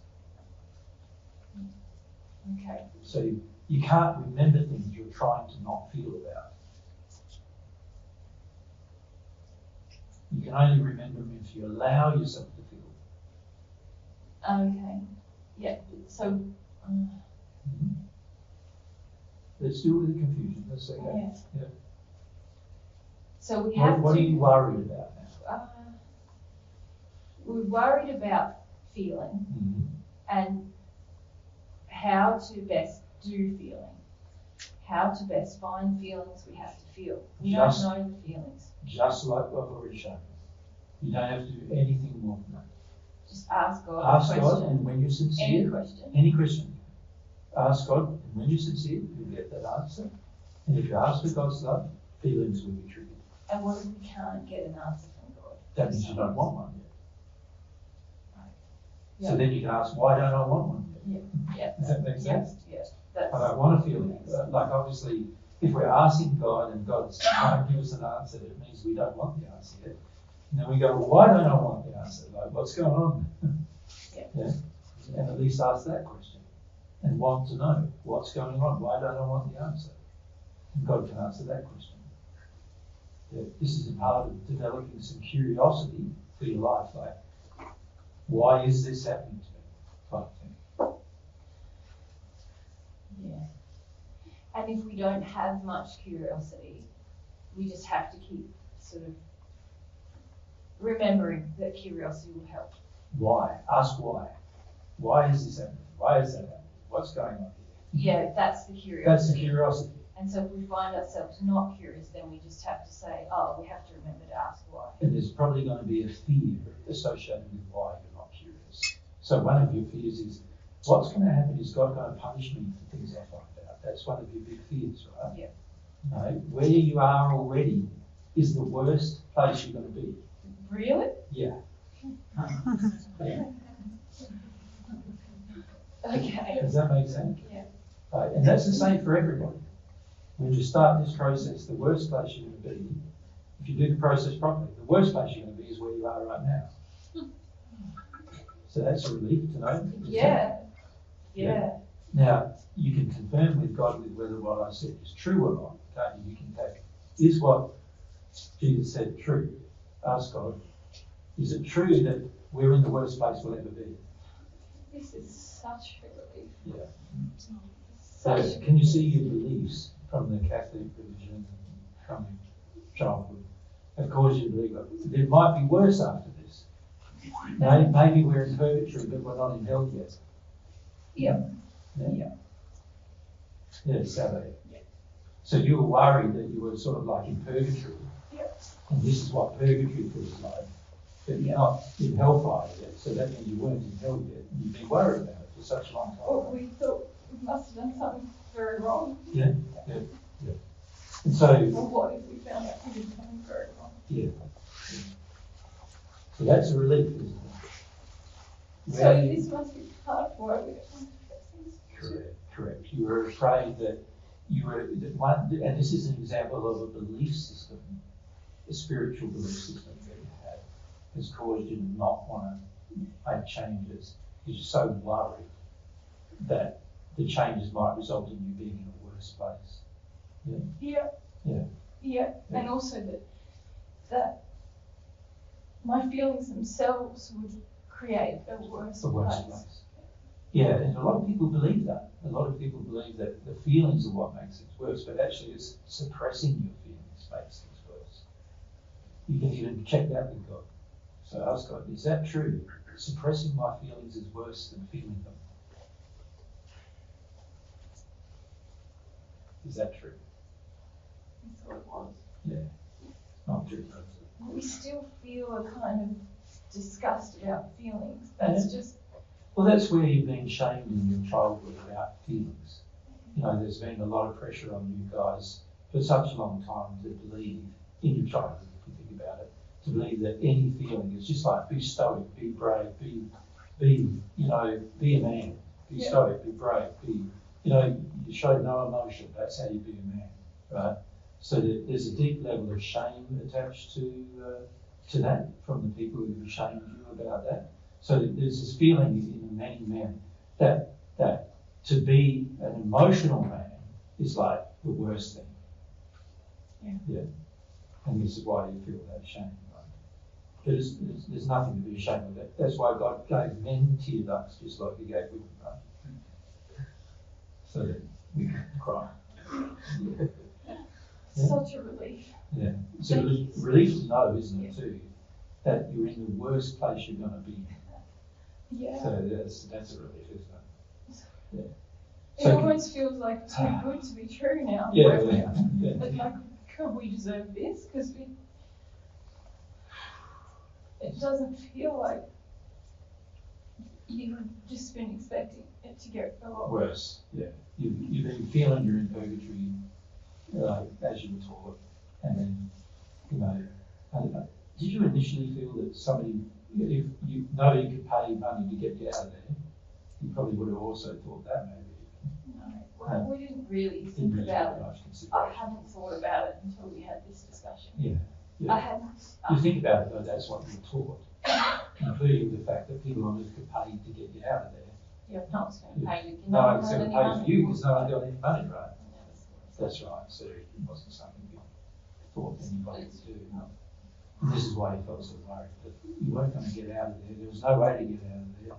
Okay. So you can't remember things you're trying to not feel about. You can only remember them if you allow yourself to feel. Okay. Yeah. So. Let's deal with the confusion. That's okay. Yeah. Yeah. So we have what are you worried about now? We're worried about feeling and how to best do feeling. How to best find feelings we have to feel. We don't know the feelings. Just like what I've already shown you. You don't have to do anything more than that. Just ask God. Ask God, and when you're sincere. Any question. Ask God, and when you're sincere, you'll get that answer. And if you ask for God's love, feelings will be triggered. And what if we can't get an answer from God? That means you don't want one yet. Right. So then you can ask, why don't I want one yet? Yeah. Does that make sense? Yeah. I don't want a feeling. Like obviously, if we're asking God and God can't give us an answer, it means we don't want the answer yet. And then we go, well, why don't I want the answer? Like, what's going on? Yeah. And at least ask that question and want to know what's going on. Why don't I want the answer? And God can answer that question. Yeah. This is a part of developing some curiosity for your life. Like, why is this happening to me? Type thing. Yeah. And if we don't have much curiosity, we just have to keep sort of remembering that curiosity will help. Why? Ask why. Why is this happening? Why is that happening? What's going on here? Yeah, that's the curiosity. That's the curiosity. And so if we find ourselves not curious, then we just have to say, oh, we have to remember to ask why. And there's probably going to be a fear associated with why you're not curious. So one of your fears is, what's going to happen is God going to punish me for things I find out. That's one of your big fears, right? Yeah. No, where you are already is the worst place you're going to be. Really? Yeah. Yeah. Okay. Does that make sense? Yeah. Right. And that's the same for everybody. When you start this process, the worst place you're going to be, if you do the process properly, the worst place you're going to be is where you are right now. So that's a relief to know. Yeah. Yeah. Now, you can confirm with God with whether what I said is true or not, can't you? You can take, is what Jesus said true? Ask God, is it true that we're in the worst place we'll ever be? This is such a relief. Yeah. Such So can you see your beliefs from the Catholic religion, from childhood, have caused you to believe that there might be worse after this? Maybe we're in purgatory, but we're not in hell yet. Yeah. Yeah. Yeah, so, Yeah. so you were worried that you were sort of like in purgatory. Yeah. And this is what purgatory feels like. But you're not in hellfire yet, so that means you weren't in hell yet. And you've been worried about it for such a long time. Well, we thought we must have done something very wrong. Yeah. And so, Well, what if we found out we did something very wrong? yeah. So that's a relief, isn't it? So this must be part of why we don't want to fix things. Correct. You were afraid that that one, and this is an example of a belief system, a spiritual belief system that you had, has caused you to not want to make changes because you're so worried that the changes might result in you being in a worse place. Yeah. And also that my feelings themselves would create a worse place. Yeah, and a lot of people believe that. A lot of people believe that the feelings are what makes things worse, but actually it's suppressing your feelings makes things worse. You can even check that with God. So ask God, is that true? Suppressing my feelings is worse than feeling them. Is that true? I thought it was. Yeah. Not true. We still feel a kind of disgust about feelings. That's just. Well, that's where you've been shamed in your childhood about feelings. You know, there's been a lot of pressure on you guys for such a long time to believe, in your childhood, if you think about it, to believe that any feeling is just like be stoic, be brave, be a man, be stoic, be brave, you show no emotion, that's how you be a man, right? So there's a deep level of shame attached to that from the people who shamed you about that. So there's this feeling in many men that to be an emotional man is like the worst thing. Yeah. And this is why you feel that shame, right? But there's nothing to be ashamed of that. That's why God gave men tear ducts just like He gave women, right? So that we can cry. Such a relief. Yeah. It's a relief to know, isn't it, too, that you're in the worst place you're going to be. Yeah. So that's a relief, isn't it? Yeah. It So almost feels like too good to be true now. Yeah. But like, could we deserve this? Because it doesn't feel like you've just been expecting it to get a lot worse. Yeah. You've been feeling you're in purgatory, as you were taught, and then, did you initially feel that somebody, if nobody could pay money to get you out of there, you probably would have also thought that maybe? No, well, we didn't really think about it. I hadn't thought about it until we had this discussion. Yeah. I hadn't. You think about it though, that's what you were taught, including the fact that people on earth could pay to get you out of there. Yeah, no one's going to pay you. No one's going to pay for you because no one got any money, right? That's right. So it wasn't something you thought anybody would do. No. And this is why you felt so worried that you weren't going to get out of there. There was no way to get out of there.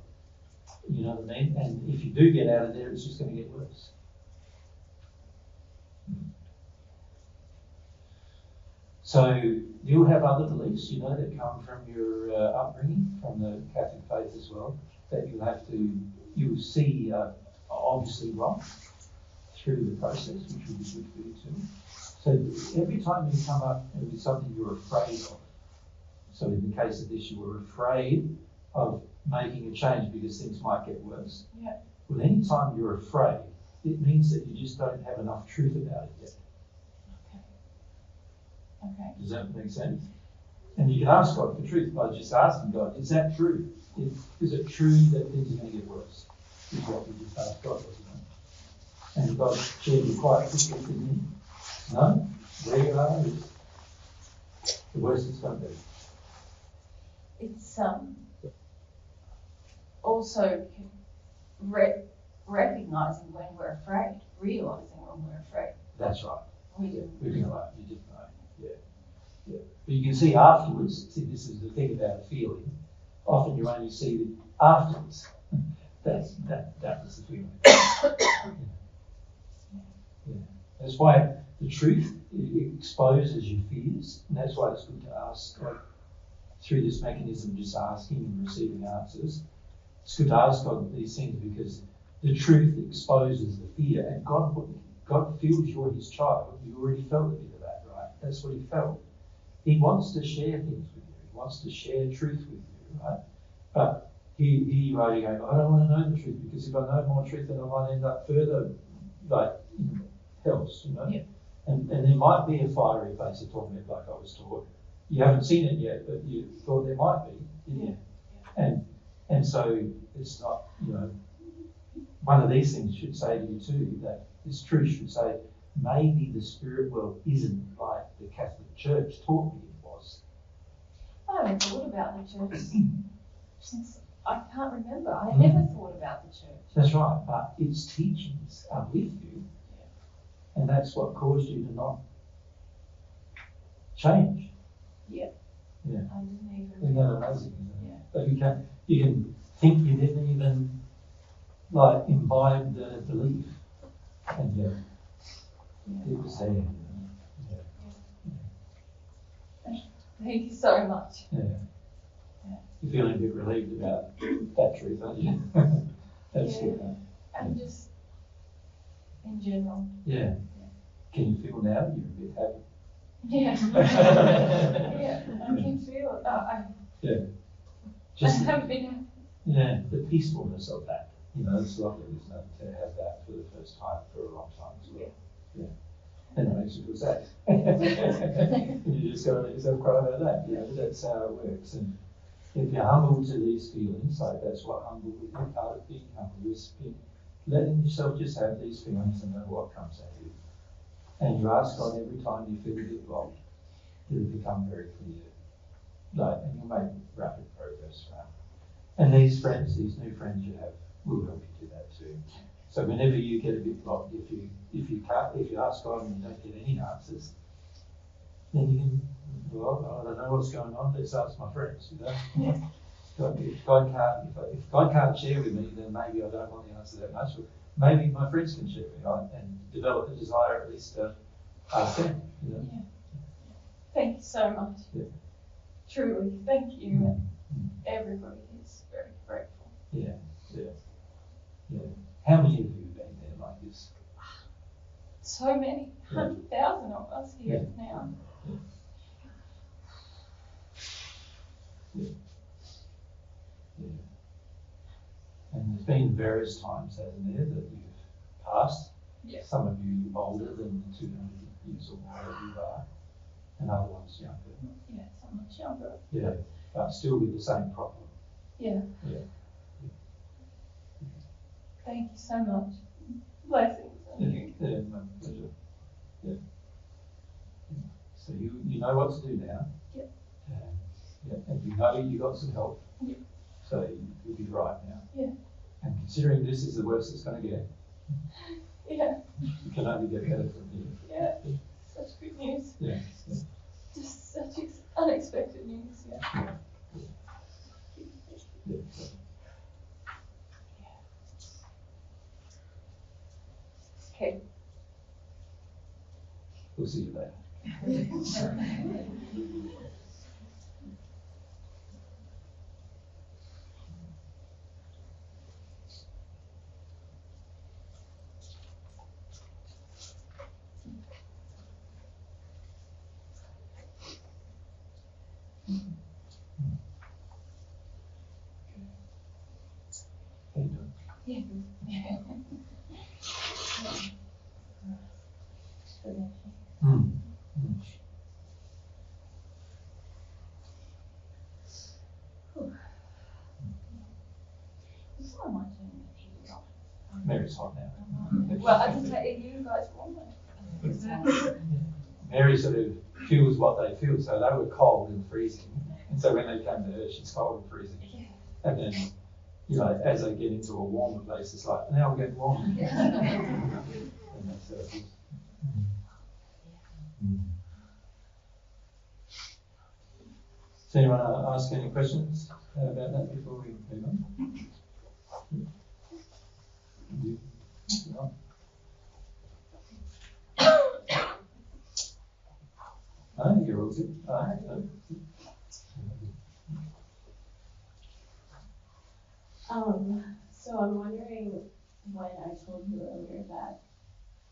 You know what I mean? And if you do get out of there, it's just going to get worse. So you'll have other beliefs, that come from your upbringing, from the Catholic faith as well. that you'll see obviously wrong through the process, which will be good for you too. So every time you come up with something you're afraid of, so in the case of this, you were afraid of making a change because things might get worse. Yeah. Well, anytime you're afraid, it means that you just don't have enough truth about it yet. Okay. Does that make sense? And you can ask God for truth by just asking God, is that true? Is it true that things are going to get worse? Is what we just asked God, wasn't it? And God shared with quite quickly with me. No, where you are is the worst it's going to be. It's also recognizing when we're afraid, realizing when we're afraid. That's right. We do. We didn't know. You didn't know. Yeah. But you can see afterwards, this is the thing about a feeling, often you only see it afterwards. That was the feeling. Yeah. That's why the truth exposes your fears, and that's why it's good to ask God through this mechanism, just asking and receiving answers. It's good to ask God these things because the truth exposes the fear, and God feels you're his child. You already felt a bit of that, right? That's what he felt. He wants to share things with you. He wants to share truth with you, right? But here you are, you go, I don't want to know the truth because if I know more truth, then I might end up further, like, else, you know? Yeah. And there might be a fiery place of torment, like I was taught. You haven't seen it yet, but you thought there might be, didn't you? Yeah. And so it's not, one of these things should say to you too, that this truth should say, maybe the spirit world isn't like the Catholic Church taught me it was. I haven't thought about the church since I can't remember. I never thought about the church. That's right, but its teachings are with you, and that's what caused you to not change. Yeah. Yeah. I didn't even. Isn't that amazing? Isn't it? Yeah. But you can think you didn't even imbibe the belief, and yet it was there. Thank you so much. Yeah. You're feeling a bit relieved about that truth, aren't you? That's good. Huh? And just in general. Yeah. Can you feel now you're a bit happy? Yeah. Yeah, I can feel it. Just I haven't been happy. Yeah, the peacefulness of that. It's lovely, isn't it, to have that for the first time for a long time as well. Yeah. And it makes you feel sad. And you just go and let yourself cry about that. That's how it works. And if you're humble to these feelings, like that's what humble would be, part of being humble is letting yourself just have these feelings and know what comes at you. And you ask God every time you feel a bit blocked, it'll become very clear. And you'll make rapid progress, right? And these new friends you have, will help you do that too. So whenever you get a bit blocked, if you ask God and you don't get any answers, then you can, I don't know what's going on, let's ask my friends, Yeah. If God can't share with me, then maybe I don't want the answer that much. But maybe my friends can share with me, right? And develop a desire at least to ask them, Yeah. Thank you so much. Yeah. Truly, thank you. Mm-hmm. Everybody is very grateful. Yeah. How many of you have been there like this? So many, 100,000 of us here now. Yeah. And there's been various times, hasn't there, that you've passed. Yeah. Some of you older than 200 years or more that you are, and other ones younger. Yeah, so much younger. Yeah, but still with the same problem. Yeah. Yeah. Thank you so much. Blessings on you. Yeah, my pleasure. Yeah. So you know what to do now. Yeah. And you know you got some help. Yeah. So you'll be right now. Yeah. And considering this is the worst it's going to get. Yeah. You can only get better from here. Yeah. Such good news. Yeah. Just such unexpected news. Yeah. Yeah. Okay. We'll see you later. Mary's hot now. Well, I can tell you guys want it. Mary sort of feels what they feel, so they were cold and freezing, and so when they came to her, she's cold and freezing. And then, you know, as they get into a warmer place, it's like, now we're getting warm. And that's how it is. Does anyone ask any questions about that before we move on? No? No, you're all good. So I'm wondering, when I told you earlier that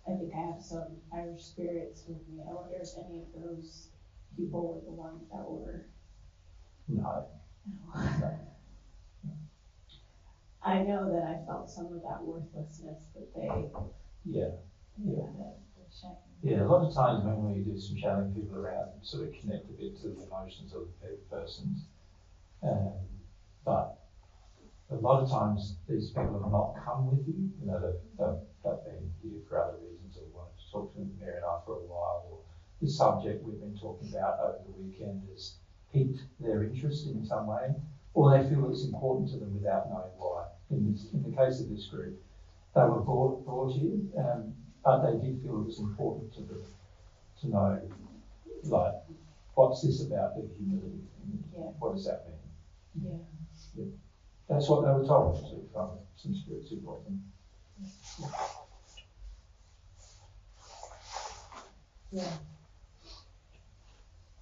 I think I have some Irish spirits with me, I wonder if any of those people were the ones that were. No. I know that I felt some of that worthlessness that they. Yeah. Yeah. Yeah, a lot of times when we do some channeling, people around sort of connect a bit to the emotions of the persons. But a lot of times these people have not come with you, you know, they've been here for other reasons or wanted to talk to Mary and I for a while, or the subject we've been talking about over the weekend has piqued their interest in some way, or they feel it's important to them without knowing why. In the case of this group, they were brought here, but they did feel it was important to them to know, like, what's this about the humility? Yeah. What does that mean? Yeah. That's what they were told from some spirits who brought them. Yeah.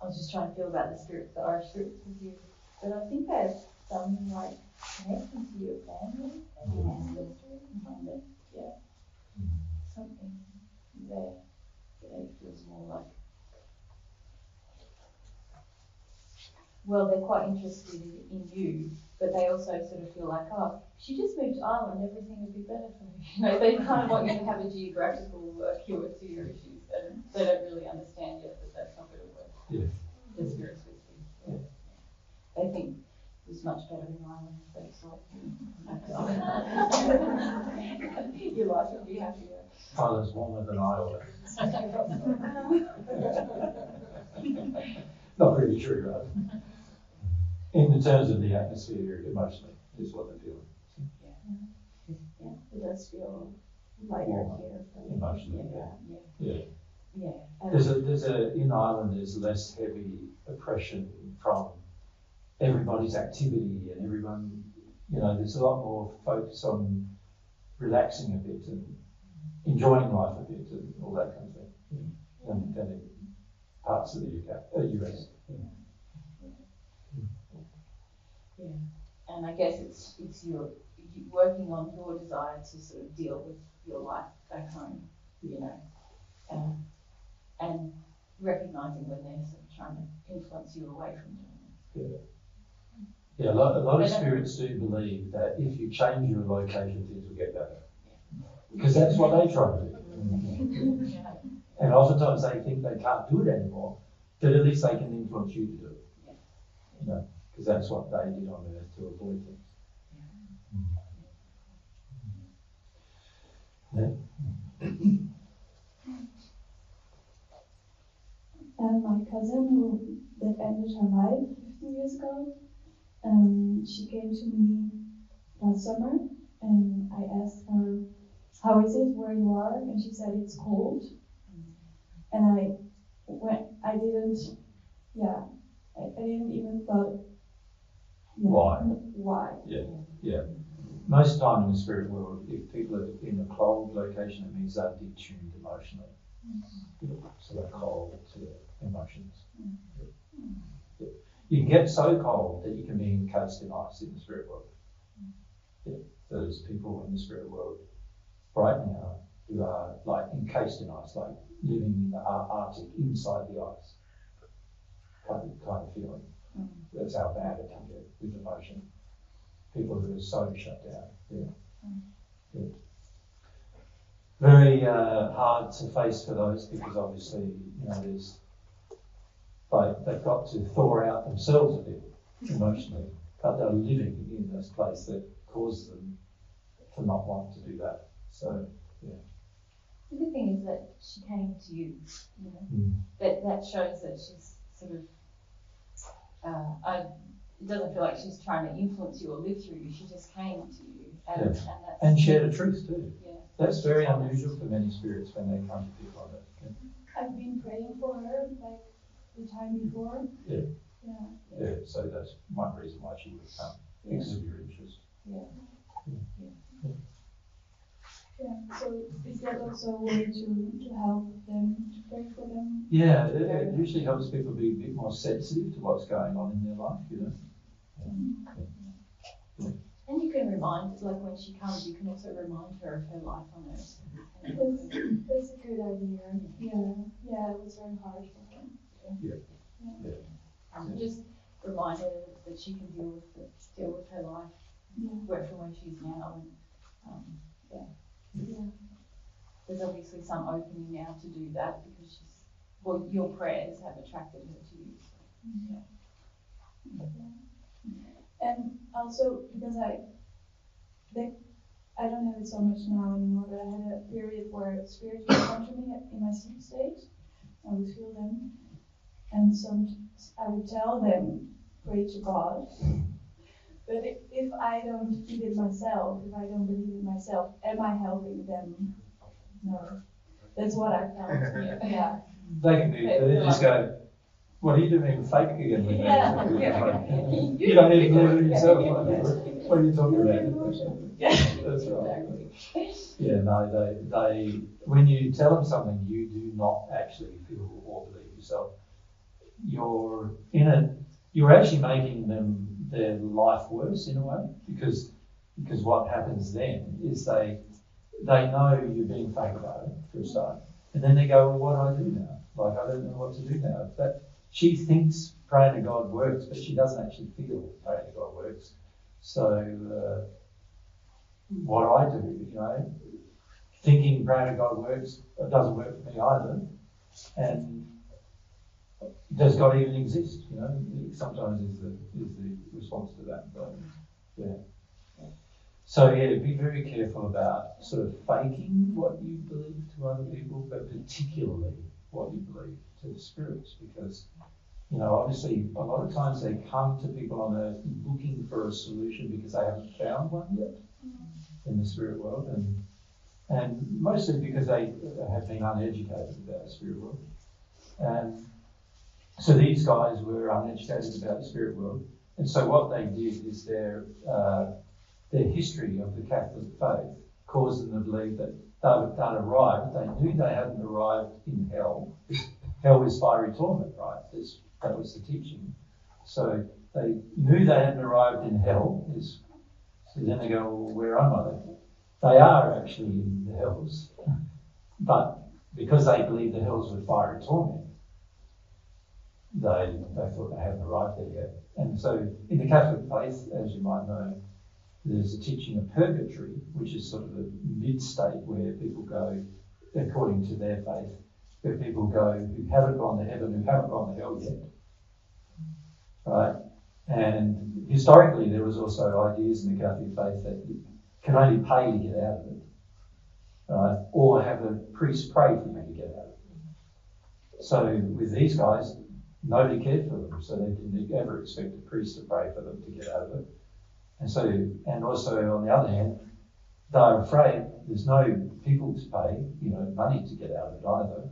I was just trying to feel about the spirits, the Irish spirits with you. But I think there's some like connection to your family and your ancestry and something. Yeah. Something there that it feels more like. Well, they're quite interested in you, but they also sort of feel like, oh, if you just moved to Ireland, everything would be better for you. You know, they kind of want you to have a geographical cure to your issues, and they don't really understand yet that that's not going to work. Yeah. The spirits with you. Yeah. They think it was much better in Ireland, so it's like your life would be happier. Ireland's warmer than Iowa. Not really true, right? In the terms of the atmosphere, emotionally, is what they're feeling. Yeah, it does feel lighter here for me. Emotionally, yeah. Yeah. In Ireland, there's less heavy oppression from everybody's activity and everyone, you know, there's a lot more focus on relaxing a bit and enjoying life a bit and all that kind of thing than in parts of the US. Yeah, and I guess it's your working on your desire to sort of deal with your life back home, you know, and recognizing when they're sort of trying to influence you away from doing it. Yeah, a lot of spirits do believe that if you change your location, things will get better. Because that's what they try to do. And oftentimes they think they can't do it anymore, but at least they can influence you to do it. You know, because that's what they did on Earth to avoid things. My cousin that ended her life 15 years ago, she came to me last summer and I asked her, how is it where you are? And she said it's cold. And I didn't even thought, why? Yeah. Most time in the spirit world, if people are in a cold location, it means they're detuned emotionally. So they're cold to emotions. You can get so cold that you can be encased in ice in the spirit world. So there's people in the spirit world right now who are like encased in ice, like living in the Arctic inside the ice. Kind of feeling. That's how bad it can get with emotion. People who are so shut down. Yeah. Very hard to face for those because obviously, you know, they've got to thaw out themselves a bit emotionally, but they're living in this place that causes them to not want to do that. So, The good thing is that she came to you, you know, that shows that she's sort of, it doesn't feel like she's trying to influence you or live through you, she just came to you. And shared a truth too. Yeah. That's very unusual for many spirits when they come to people like that. I've been praying for her like the time before. Yeah. Yeah. So that's one reason why she would have come, because of your interest. Yeah, so is that also a way to help them, to pray for them? Yeah, it usually helps people be a bit more sensitive to what's going on in their life, you know. And you can remind, like when she comes, you can also remind her of her life on earth. That's a good idea. Yeah, it was very hard for her. Just remind her that she can deal with her life where she is now. And, there's obviously some opening now to do that because your prayers have attracted her to you. And also because I don't have it so much now anymore, but I had a period where spirits would come to me in my sleep state. I would feel them, and I would tell them, pray to God. But if I don't feel it myself, if I don't believe it myself, am I helping them? No. That's what I found. Yeah. They can be, they just go, what are you doing fake again with me? You don't even believe it yourself. What are you talking about? That's right. Yeah, no, they when you tell them something you do not actually feel or believe yourself, you're actually making their life worse in a way, because what happens then is they know you're being fake about it for a start, and then they go, well, what do I do now? Like, I don't know what to do now. She thinks praying to God works, but she doesn't actually feel praying to God works. So what do I do? You know, thinking praying to God works, it doesn't work for me either. And does God even exist? You know, sometimes is the response to that. But, So be very careful about sort of faking what you believe to other people, but particularly what you believe to the spirits, because obviously a lot of times they come to people on earth looking for a solution because they haven't found one yet in the spirit world, and mostly because they have been uneducated about the spirit world. And so these guys were uneducated about the spirit world, and so what they did is their history of the Catholic faith caused them to believe that they'd arrived. They knew they hadn't arrived in hell. Hell is fiery torment, right? That was the teaching. So they knew they hadn't arrived in hell. So then they go, well, where am I? They are actually in the hells. But because they believed the hells were fiery torment, they thought they hadn't arrived there yet. And so in the Catholic faith, as you might know, there's a teaching of purgatory, which is sort of a mid-state where people go, according to their faith, where people go who haven't gone to heaven, who haven't gone to hell yet. Right? And historically, there was also ideas in the Catholic faith that you can only pay to get out of it, right? Or have a priest pray for you to get out of it. So with these guys, nobody cared for them, so they didn't ever expect a priest to pray for them to get out of it. And also on the other hand, they're afraid there's no people to pay, money to get out of it either.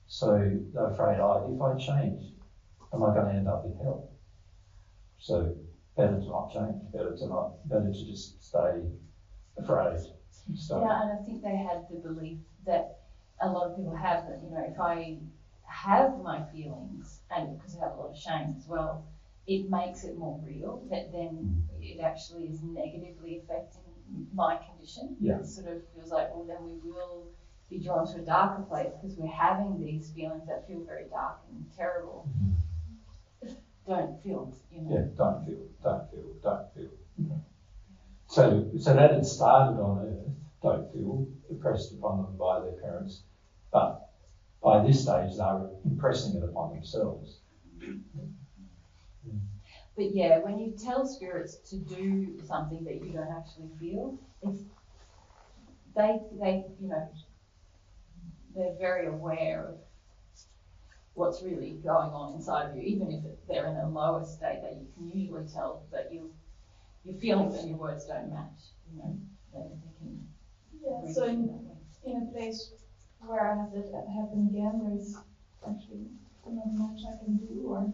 So they're afraid, if I change, am I going to end up in hell? So better to not change, better to just stay afraid. Yeah, and I think they had the belief that a lot of people have that, if I have my feelings, and because I have a lot of shame as well, it makes it more real, that then it actually is negatively affecting my condition. Yeah. It sort of feels like, well, then we will be drawn to a darker place because we're having these feelings that feel very dark and terrible. Don't feel, Yeah, don't feel. So that had started on earth, don't feel, impressed upon them by their parents, but by this stage they were impressing it upon themselves. But yeah, when you tell spirits to do something that you don't actually feel, they, they're very aware of what's really going on inside of you, even if they're in a lower state, that you can usually tell that your feelings and your words don't match, they can. Yeah, so in a place where I have that happen again, there's actually not much I can do, or?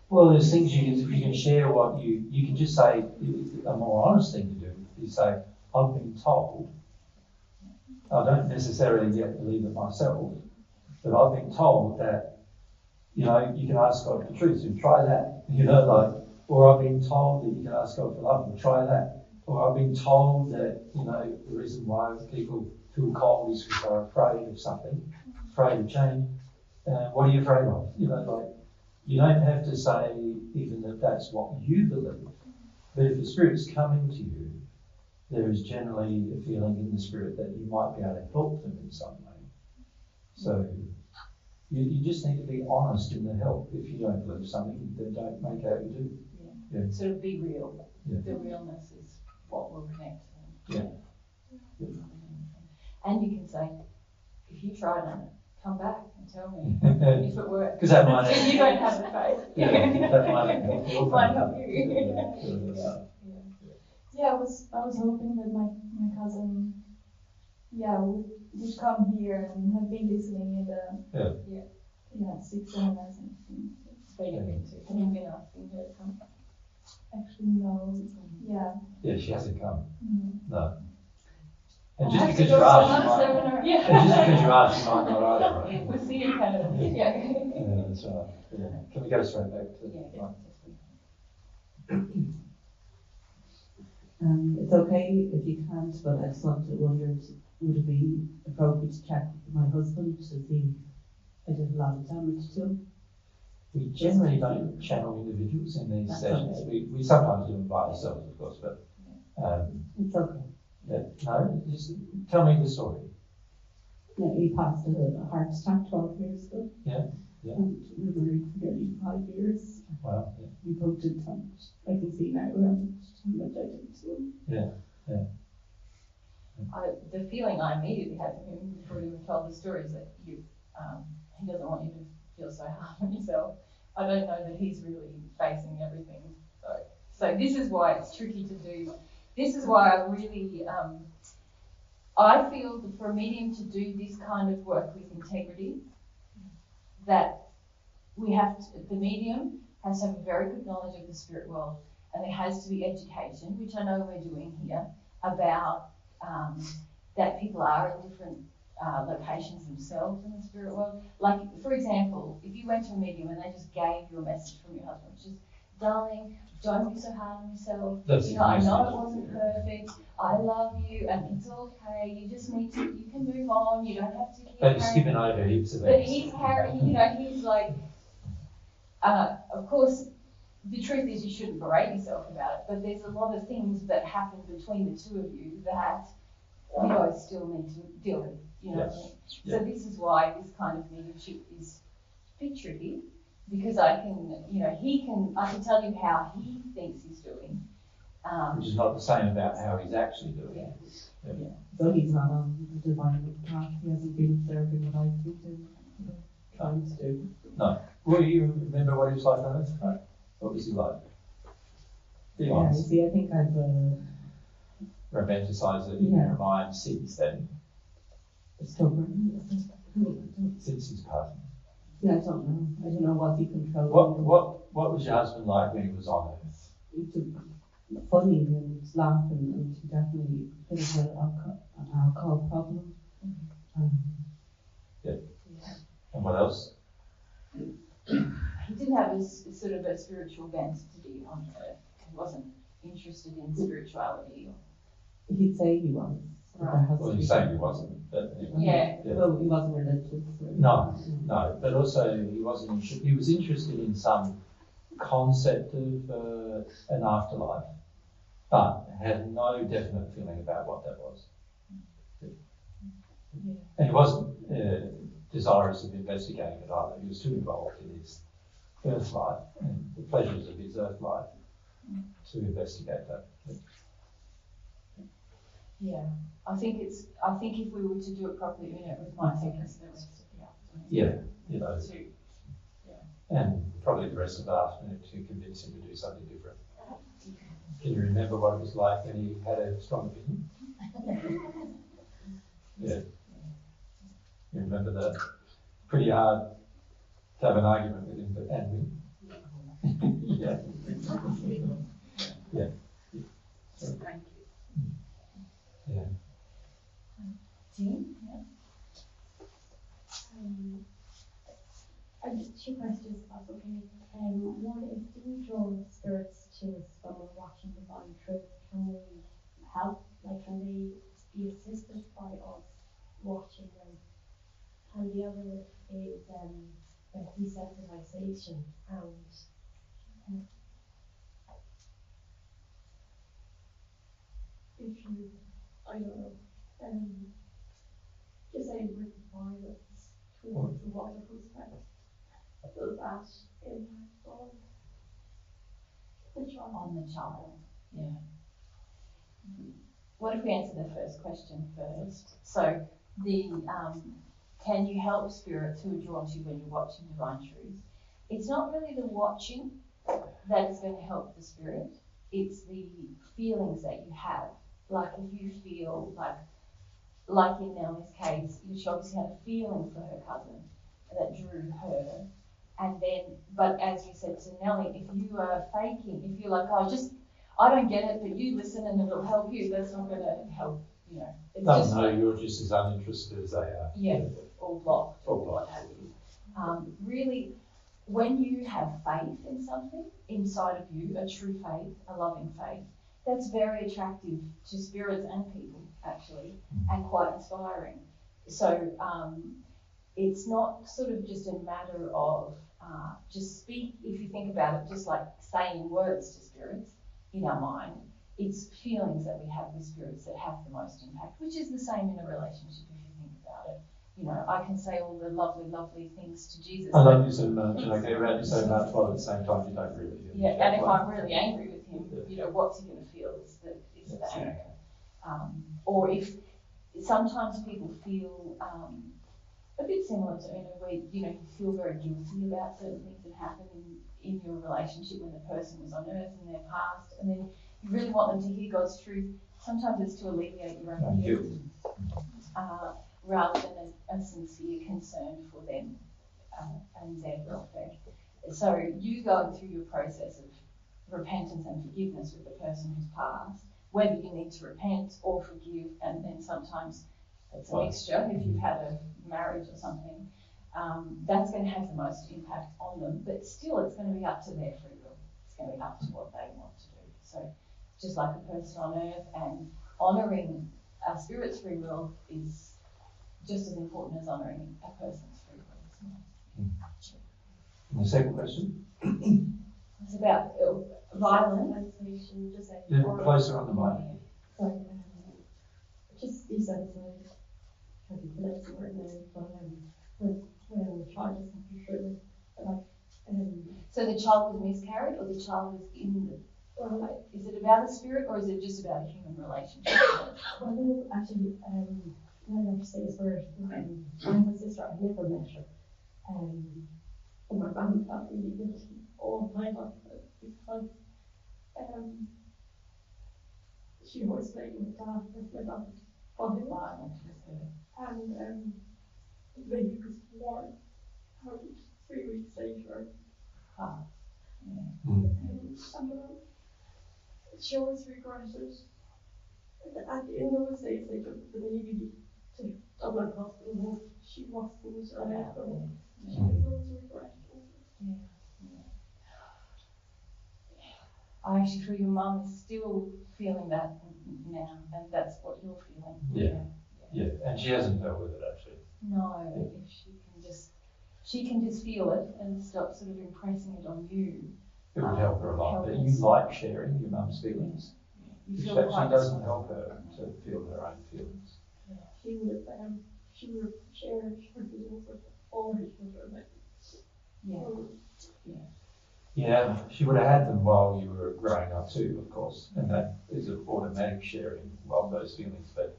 Well, there's things you can share. What you can just say. A more honest thing to do is say, I've been told. I don't necessarily yet believe it myself, but I've been told that you can ask God for truth. So try that. Or I've been told that you can ask God for love. Well, try that. Or I've been told that the reason why people feel cold is because they're afraid of something, afraid of change. What are you afraid of? You don't have to say even that that's what you believe. But if the Spirit's coming to you, there is generally a feeling in the Spirit that you might be able to help them in some way. So you just need to be honest in the help. If you don't believe something, then don't make out you do. Yeah. Sort of be real. Yeah. The realness is what will connect them. Yeah. And you can say, if you tried on it, come back and tell me if it works. Because that might you don't have the faith. that might help. Might help you. Yeah, I was hoping that my cousin, would come here and have been listening in the 6 hours. So you've been asking her to come? Actually, no. Yeah. Yeah, she hasn't come. Mm-hmm. No. And just because you're asked, you might not either, right? We'll see you in Canada. Yeah, that's right. Yeah. Can we go straight back to It's okay if you can't, but I just wondered, would it be appropriate to check with my husband to see if I did a lot of damage to him? We generally don't channel individuals in these sessions. Okay. We sometimes do them by ourselves, of course, but It's okay. no, just tell me the story. Yeah, he passed a heart attack 12 years ago. Yeah. And we were married for nearly 5 years. Wow. We both did how much I can see now how much I did to him. Yeah. The feeling I immediately had from him before you even told the story is that he doesn't want you to feel so hard on yourself. I don't know that he's really facing everything. So this is why it's tricky to do. This is why I really, I feel that for a medium to do this kind of work with integrity, that the medium has to have a very good knowledge of the spirit world, and there has to be education, which I know we're doing here, about that people are in different locations themselves in the spirit world. Like, for example, if you went to a medium and they just gave you a message from your husband, which is, darling, don't be so hard on yourself. I know it wasn't perfect. I love you, and it's okay. You just need to. You can move on. You don't have to keep. But he's skipping over heaps of things. But he's carrying. He's like. Of course, the truth is you shouldn't berate yourself about it. But there's a lot of things that happen between the two of you that you both still need to deal with. You know what I mean? So this is why this kind of mediumship is a bit tricky. Because I can tell you how he thinks he's doing. Which is not the same about how he's actually doing. Yeah. So he's not on the divine path. He hasn't been observing what I've been doing. Trying to do. No. Well, you remember what he was like on Earth? No. What was he like? Be honest. See, I think I've romanticise it in your mind since then. stubborn. Since his passing. Yeah, I don't know. I don't know what he controlled. What was your husband like when he was on Earth? He was funny and laughing, and he definitely had an alcohol problem. And what else? He didn't have a sort of a spiritual bent to be on Earth. He wasn't interested in spirituality. He'd say he was. Right. Well, he's saying he wasn't. But anyway. Well, he wasn't religious. No. But also he wasn't. He was interested in some concept of an afterlife, but had no definite feeling about what that was. And he wasn't desirous of investigating it either. He was too involved in his earth life and the pleasures of his earth life to investigate that. Yeah, I think if we were to do it properly, it might take us the rest of the afternoon. Yeah, you know, To, and probably the rest of the afternoon to convince him to do something different. Can you remember what it was like when he had a strong opinion? Yeah. You remember that? Pretty hard to have an argument with him, but and win. Yeah. Yeah. Thank you. Yeah. Jean? Yeah. I just two questions, if that's okay. One is, do we draw spirits to us when we're watching Divine Truth? Can we help? Like, can they be assisted by us watching them? And the other is like desensitization and if you, I don't know, just say with violence towards the wider husband, does that impact on the child? On the child, yeah. What if we answer the first question first? So, can you help spirits who are drawn to you when you're watching Divine Truth? It's not really the watching that is going to help the spirit. It's the feelings that you have. Like if you feel like in Nellie's case, she obviously had a feeling for her cousin that drew her. And then, but as you said to Nellie, if you are faking, if you're like, I don't get it, but you listen and it'll help you, that's not going to help, It's Doesn't know you're just as uninterested as they are. Yeah, or blocked, or what have you. Really, when you have faith in something inside of you, a true faith, a loving faith, that's very attractive to spirits and people, actually, and quite inspiring. So it's not sort of just a matter of just speak, if you think about it, just like saying words to spirits in our mind. It's feelings that we have with spirits that have the most impact, which is the same in a relationship if you think about it. I can say all the lovely, lovely things to Jesus. I love you so much, and I get around you so much, while at the same time you don't really. Yeah, and if I'm really angry with him, what's he going to feel? It's the anger. Or if sometimes people feel a bit similar to where you feel very guilty about certain things that happen in your relationship when the person was on earth in their past, and then you really want them to hear God's truth. Sometimes it's to alleviate your own guilt, rather than a sincere concern for them and their welfare. So you going through your process of repentance and forgiveness with the person who's passed, whether you need to repent or forgive, and then sometimes it's a mixture if you've had a marriage or something, that's going to have the most impact on them, but still it's going to be up to their free will. It's going to be up to what they want to do. So just like a person on earth, and honouring a spirit's free will is just as important as honouring a person's free will. And the second question? It's about violence. Yeah, closer on the mic. Sorry, just desensitized. I can pronounce the word now, but when the child is not true, So the child was miscarried, or the child was in the. Is it about a spirit, or is it just about a human relationship? Well, no, actually, now that I say this word, my sister, I never met her. And my family felt really guilty all my life because she was playing with dad, with my dad, and the baby was born out 3 weeks later. She always regretted. At the end of those days, they took the baby to Dublin Hospital. She wasn't alive, but she always regretted. I actually feel your mum is still feeling that now, and that's what you're feeling. Yeah, and she hasn't dealt with it actually. No, if she can just feel it and stop sort of impressing it on you. It would help her a lot. But you like sharing your mum's feelings. Which actually doesn't help her to feel her own feelings. She would share her feelings with all her children. Yeah. Yeah, she would have had them while you were growing up too, of course, and that is an automatic sharing of those feelings. But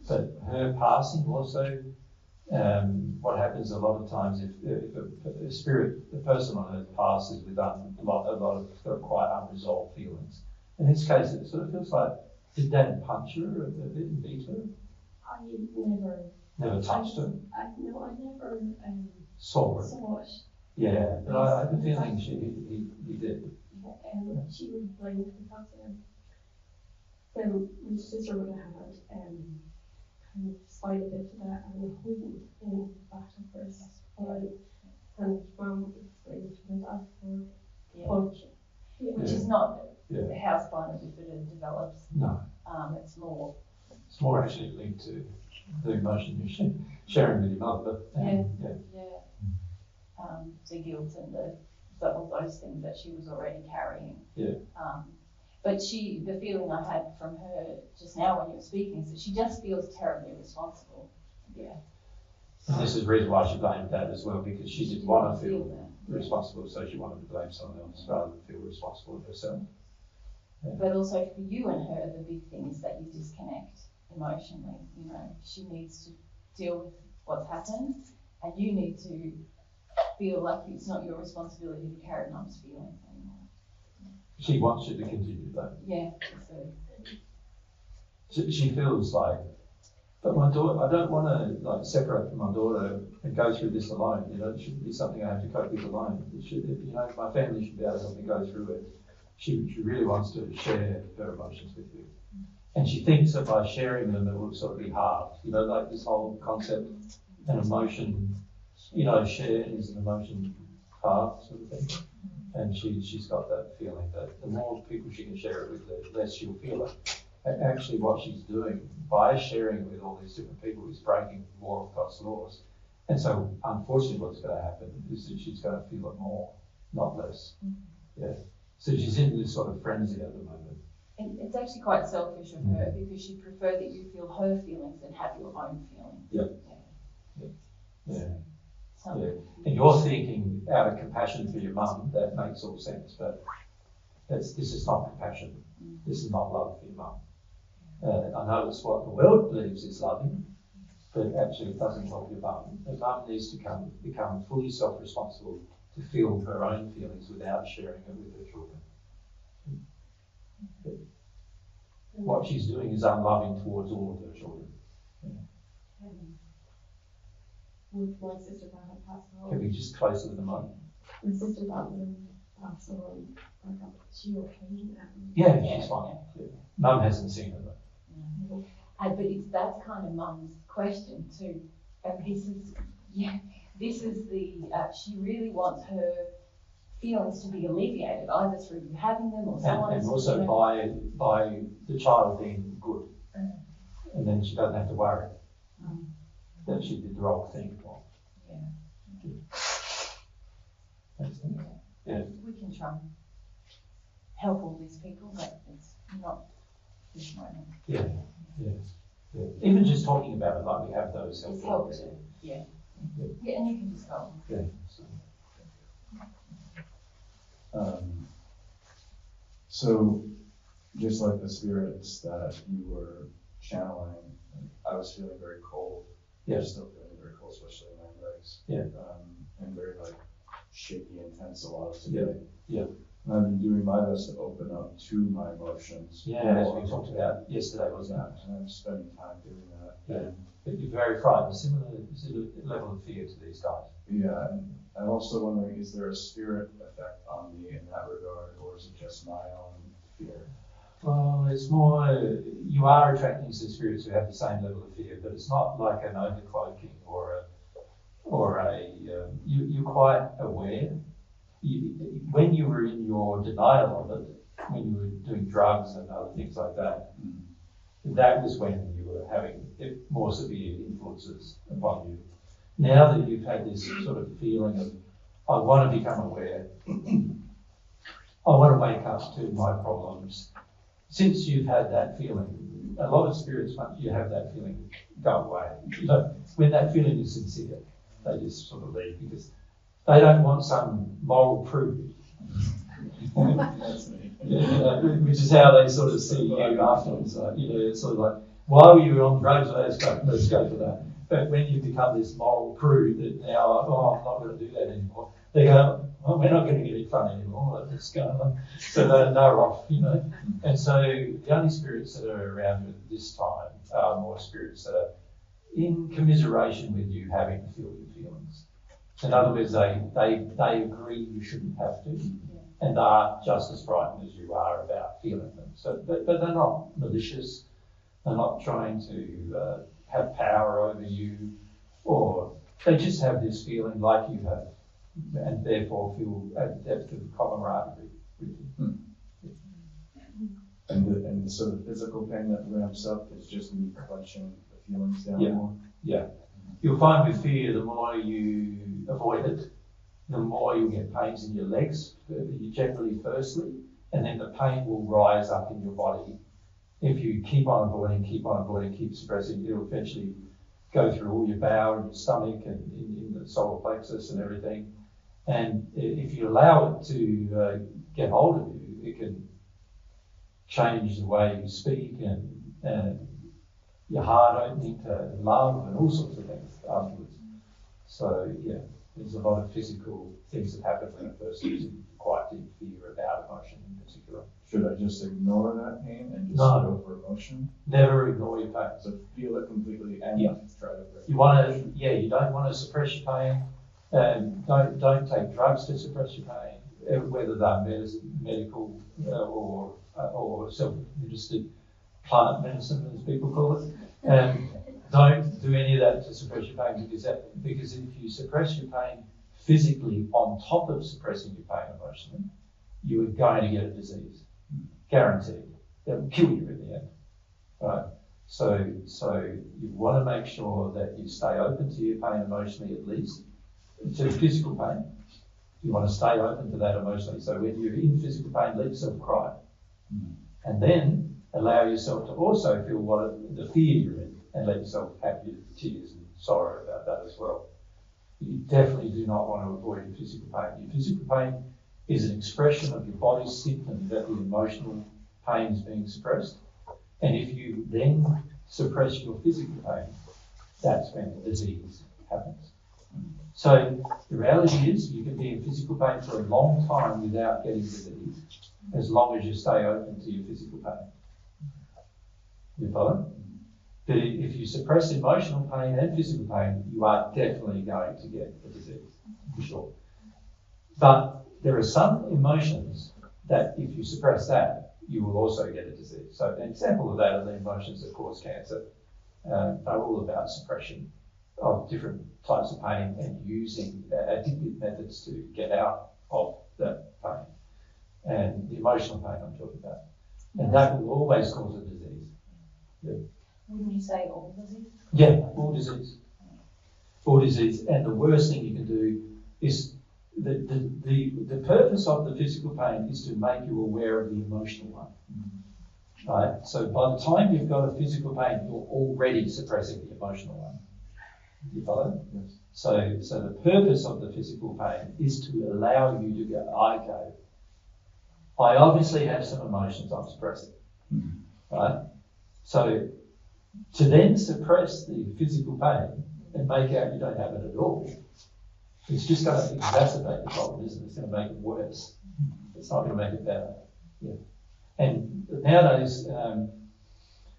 her passing also, what happens a lot of times if a spirit, the person on earth passes with a lot of sort of quite unresolved feelings. In this case, it sort of feels like, did Dad punch her a bit and beat her? I never. Never touched her? I never Saw her? saw it. Yeah, but I have a feeling he did. She was blamed because then my sister would have had kind of spite a bit to that and home in battle first. And Mum explained to my dad for Which is not Yeah. house bonded if it develops. No, It's more. it's more actually linked to the emotion you're sharing with your mother. Yeah. The guilt and all those things that she was already carrying. Yeah. But the feeling I had from her just now when you were speaking is that she just feels terribly responsible. Yeah. And this is the reason why she blamed Dad as well, because she didn't want to feel that. responsible, so she wanted to blame someone else rather than feel responsible herself. Yeah. But also for you and her, the big thing is that you disconnect emotionally. You know, she needs to deal with what's happened, and you need to feel like it's not your responsibility to carry Mum's feelings anymore. She wants you to continue that. Yeah, so. She feels like, but my daughter, I don't want to like separate from my daughter and go through this alone. You know, it shouldn't be something I have to cope with alone. It should, you know, my family should be able to help me go through it. She really wants to share her emotions with you. And she thinks that by sharing them, it will sort of be halved. You know, like this whole concept, an emotion, you know, shared is an emotion halved sort of thing. And she's got that feeling that the more people she can share it with, the less she'll feel it. And actually what she's doing by sharing it with all these different people is breaking more of God's laws. And so unfortunately what's going to happen is that she's going to feel it more, not less. Yeah. So she's in this sort of frenzy at the moment. And it's actually quite selfish of her because she'd prefer that you feel her feelings than have your own feelings. Yeah. And you're thinking out of compassion for your mum, that makes all sense, but this is not compassion. This is not love for your mum. I know it's what the world believes is loving, but actually it doesn't help your mum. The mum needs to become fully self-responsible to feel her own feelings without sharing it with her children. What she's doing is unloving towards all of her children. With my sister that had passed away. Can we just close to the mic? My sister that passed away. She okay now? Yeah, she's fine. Yeah. Mum hasn't seen her though. But it's that kind of mum's question too. And this is the, she really wants her feelings to be alleviated, either through you having them or someone else. And also by the child being good. And then she doesn't have to worry that she did the wrong thing. Yeah. We can try and help all these people, but it's not this moment. Yeah. Even just talking about it like we have those It's helpful. helped too. Yeah, and you can just go on. Yeah. So, just like the spirits that you were channeling, I was feeling very cold. Yeah. I'm still feeling very cold, especially in my legs. Yeah. And very like shaky and tense a lot of today. Yeah. And I've been doing my best to open up to my emotions. Yeah, as we talked about yesterday, wasn't it? And I'm spending time doing that. Yeah. But you're very frightened. Similar level of fear to these guys. Yeah, and I'm also wondering, is there a spirit effect on me in that regard, or is it just my own fear? Well, it's more, you are attracting to spirits who have the same level of fear, but it's not like an overcloaking you're quite aware. When you were in your denial of it, when you were doing drugs and other things like that, that was when you were having more severe influences upon you. Now that you've had this sort of feeling of, I want to become aware, I want to wake up to my problems. Since you've had that feeling, a lot of spirits, once you have that feeling, go away. You know, when that feeling is sincere, they just sort of leave because they don't want some moral proof That's me. Which is how they sort of see you afterwards. It's sort of like, why were you on drugs? Let's go for that. But when you become this moral prude that now, I'm not going to do that anymore, they go, well, we're not going to get in front anymore. Let's go on. So they're off, And so the only spirits that are around at this time are more spirits that are in commiseration with you having to feel your feelings. In other words, they agree you shouldn't have to, and are just as frightened as you are about feeling them. So, but they're not malicious. They're not trying to have power over you, or they just have this feeling like you have, and therefore feel a depth of camaraderie with you. And so the physical pain that ramps up is just me clutching the feelings down more? Yeah. You'll find with fear, the more you avoid it, the more you'll get pains in your legs, generally firstly, and then the pain will rise up in your body. If you keep on avoiding, keep suppressing, it'll eventually go through all your bowel and your stomach and in the solar plexus and everything. And if you allow it to get hold of you, it can change the way you speak and your heart opening to love and all sorts of things afterwards. So yeah, there's a lot of physical things that happen when a person is in quite deep fear about emotion in particular. Should I just ignore that pain and just go for emotion? Never ignore your pain. So feel it completely and try to break it. You don't want to suppress your pain. Don't take drugs to suppress your pain, whether they're medical or self-administered plant medicine, as people call it. Don't do any of that to suppress your pain, because if you suppress your pain physically on top of suppressing your pain emotionally, you are going to get a disease, guaranteed. That will kill you in the end, right? So you want to make sure that you stay open to your pain emotionally, at least to physical pain. You want to stay open to that emotionally. So when you're in physical pain, let yourself cry, and then allow yourself to also feel the fear you're in, and let yourself have your tears and sorrow about that as well. You definitely do not want to avoid your physical pain. Your physical pain is an expression of your body's symptom that the emotional pain is being suppressed. And if you then suppress your physical pain, that's when the disease happens. So the reality is you can be in physical pain for a long time without getting disease, as long as you stay open to your physical pain. You follow? But if you suppress emotional pain and physical pain, you are definitely going to get a disease, for sure. But there are some emotions that if you suppress that, you will also get a disease. So an example of that are the emotions that cause cancer. They're all about suppression of different types of pain and using addictive methods to get out of that pain. And the emotional pain I'm talking about. And that will always cause a disease. Yeah. Wouldn't you say all disease? Yeah, all disease. All disease. And the worst thing you can do is the purpose of the physical pain is to make you aware of the emotional one. Right? So by the time you've got a physical pain, you're already suppressing the emotional one. You follow? Yes. So the purpose of the physical pain is to allow you to go, I obviously have some emotions I'm suppressing. Right? So to then suppress the physical pain and make out you don't have it at all, it's just going to exacerbate the problem, isn't it? It's going to make it worse. It's not going to make it better. Yeah. And nowadays,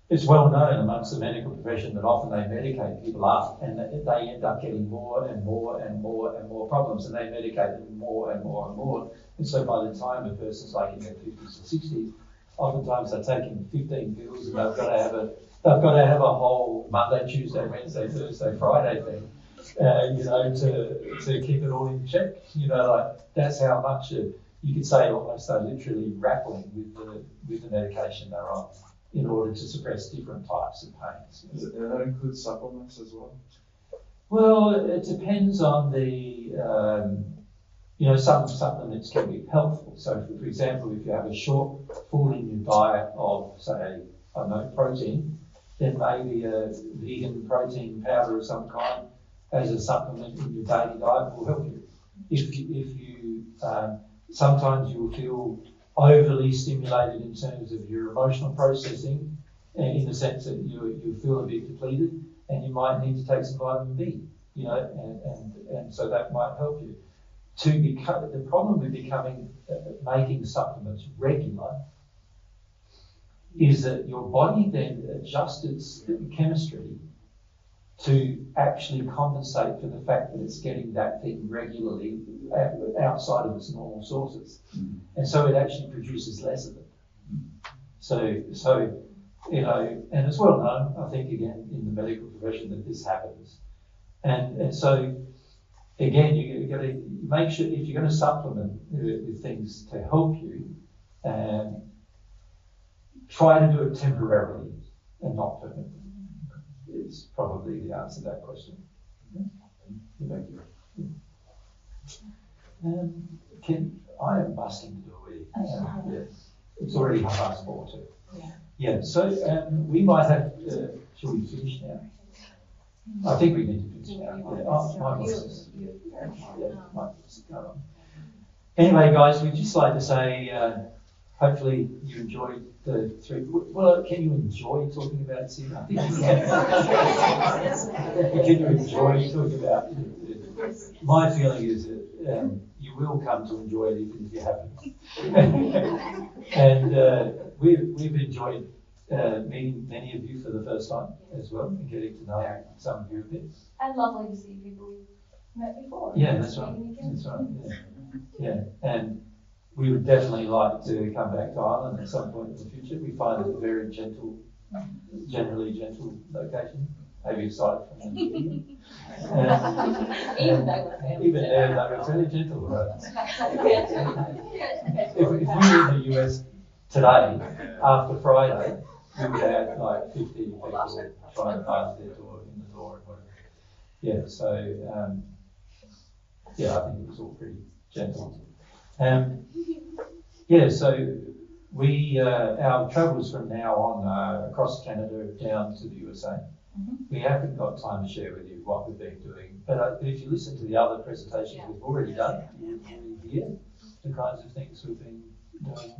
it's well known amongst the medical profession that often they medicate people up and they end up getting more and more and more and more problems, and they medicate them more and more and more. And so by the time a person's like in their 50s or 60s, oftentimes they're taking 15 pills and they've got to have a whole Monday, Tuesday, Wednesday, Thursday, Friday thing, to keep it all in check. That's how much you could say almost they're literally grappling with the medication they're on in order to suppress different types of pains. Does that include supplements as well? Well, it depends on the, some supplements can be helpful. So, for example, if you have a shortfall in your diet of, say, protein, then maybe a vegan protein powder of some kind as a supplement in your daily diet will help you. If you sometimes you'll feel overly stimulated in terms of your emotional processing, in the sense that you feel a bit depleted, and you might need to take some vitamin B, and so that might help you. The problem with making supplements regular is that your body then adjusts its chemistry to actually compensate for the fact that it's getting that thing regularly outside of its normal sources. And so it actually produces less of it. So and it's well known, I think, again, in the medical profession that this happens. And so, again, you've got to make sure, if you're going to supplement with things to help you, try to do it temporarily and not permanently. It's probably the answer to that question. Thank you. I am busting to do a wee. Yes. It's already 4:30 too. Yeah, so we might have, shall we finish now? I think we need to finish now. My voice is going on. Anyway, guys, we'd just like to say, hopefully you enjoyed the 3. Well, can you enjoy talking about it? I think you can. Can you enjoy talking about it? My feeling is that you will come to enjoy it even if you haven't. And we've enjoyed meeting many of you for the first time as well, and getting to know some of you a bit. And lovely to see people we've met before. Yeah, that's right. That's right. Yeah, and we would definitely like to come back to Ireland at some point in the future. We find it a very generally gentle location, maybe aside from the Even though we're they were fairly gentle, right? If we were in the US today, after Friday, we would have like 50 people trying to pass their door in the door and whatever. Yeah, so I think it was all pretty gentle. So we our travels from now on across Canada down to the USA. We haven't got time to share with you what we've been doing, but if you listen to the other presentations we've already done, you'll hear the kinds of things we've been doing